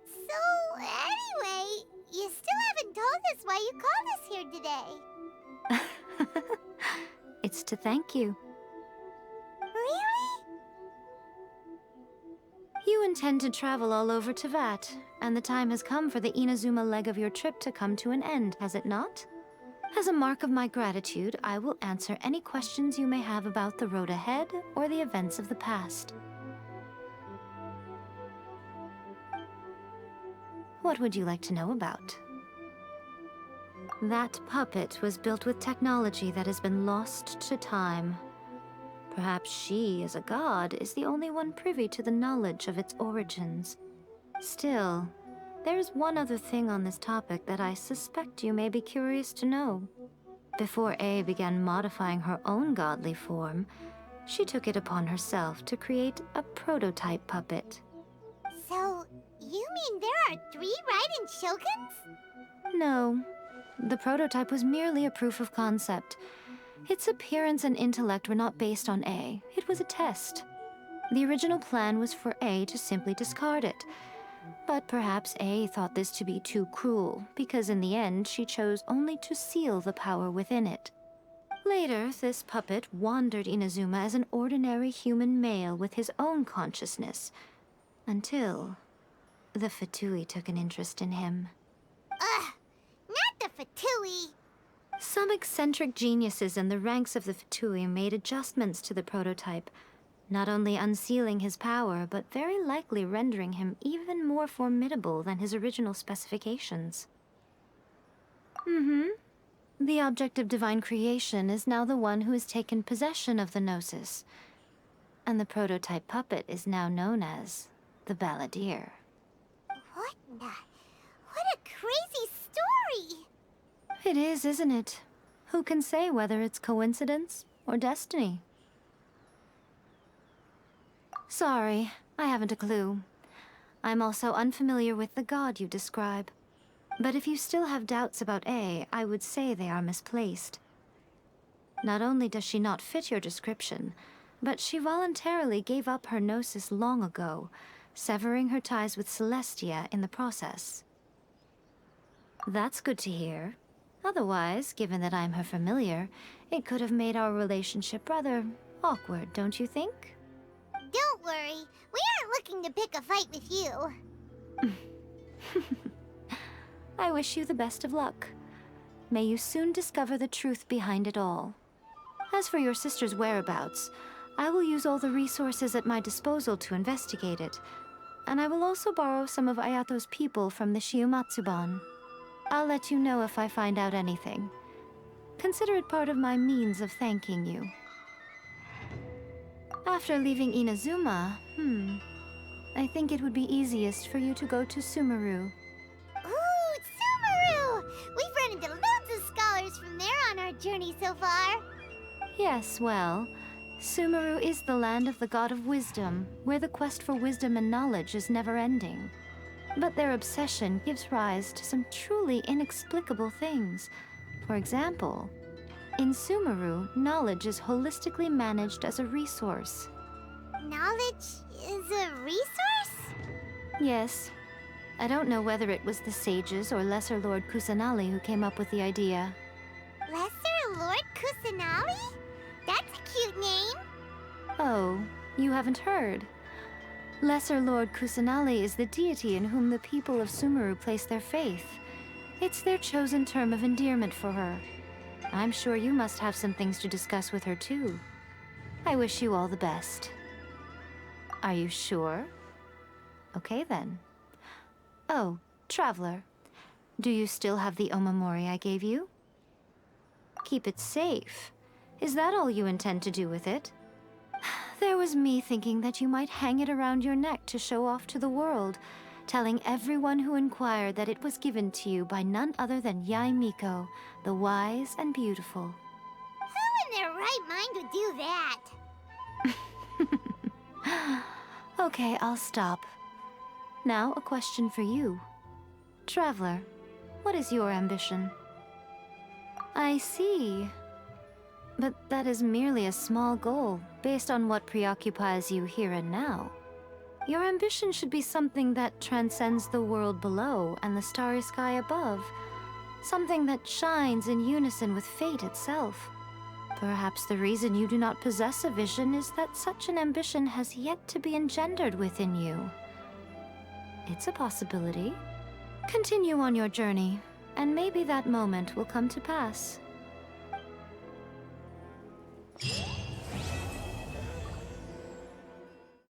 So anyway, you still haven't told us why you called us here today. It's to thank you. Really? You intend to travel all over Teyvat, and the time has come for the Inazuma leg of your trip to come to an end, has it not? As a mark of my gratitude, I will answer any questions you may have about the road ahead or the events of the past. What would you like to know about? That puppet was built with technology that has been lost to time. Perhaps she, as a god, is the only one privy to the knowledge of its origins. Still, there's one other thing on this topic that I suspect you may be curious to know. Before A began modifying her own godly form, she took it upon herself to create a prototype puppet. So, you mean there are 3 Raiden Shoguns? No. The prototype was merely a proof of concept. Its appearance and intellect were not based on A. It was a test. The original plan was for A to simply discard it. But perhaps A thought this to be too cruel, because in the end she chose only to seal the power within it. Later, this puppet wandered Inazuma as an ordinary human male with his own consciousness, until the Fatui took an interest in him. Ugh! Not the Fatui! Some eccentric geniuses in the ranks of the Fatui made adjustments to the prototype, not only unsealing his power, but very likely rendering him even more formidable than his original specifications. The object of divine creation is now the one who has taken possession of the Gnosis. And the prototype puppet is now known as the Balladeer. What a crazy story! It is, isn't it? Who can say whether it's coincidence or destiny? Sorry, I haven't a clue. I'm also unfamiliar with the god you describe. But if you still have doubts about A, I would say they are misplaced. Not only does she not fit your description, but she voluntarily gave up her Gnosis long ago, severing her ties with Celestia in the process. That's good to hear. Otherwise, given that I'm her familiar, it could have made our relationship rather awkward, don't you think? Don't worry, we aren't looking to pick a fight with you. I wish you the best of luck. May you soon discover the truth behind it all. As for your sister's whereabouts, I will use all the resources at my disposal to investigate it, and I will also borrow some of Ayato's people from the Shiumatsuban. I'll let you know if I find out anything. Consider it part of my means of thanking you. After leaving Inazuma, I think it would be easiest for you to go to Sumeru. Ooh, Sumeru! We've run into loads of scholars from there on our journey so far. Yes, well, Sumeru is the land of the god of wisdom, where the quest for wisdom and knowledge is never-ending. But their obsession gives rise to some truly inexplicable things. For example, in Sumeru, knowledge is holistically managed as a resource. Knowledge is a resource? Yes. I don't know whether it was the sages or Lesser Lord Kusanali who came up with the idea. Lesser Lord Kusanali? That's a cute name. Oh, you haven't heard. Lesser Lord Kusanali is the deity in whom the people of Sumeru place their faith. It's their chosen term of endearment for her. I'm sure you must have some things to discuss with her too. I wish you all the best. Are you sure? Okay then. Oh, Traveler. Do you still have the omamori I gave you? Keep it safe. Is that all you intend to do with it? There was me thinking that you might hang it around your neck to show off to the world, telling everyone who inquired that it was given to you by none other than Yae Miko, the wise and beautiful. Who in their right mind would do that? Okay, I'll stop. Now, a question for you. Traveler, what is your ambition? I see. But that is merely a small goal, based on what preoccupies you here and now. Your ambition should be something that transcends the world below and the starry sky above. Something that shines in unison with fate itself. Perhaps the reason you do not possess a vision is that such an ambition has yet to be engendered within you. It's a possibility. Continue on your journey, and maybe that moment will come to pass.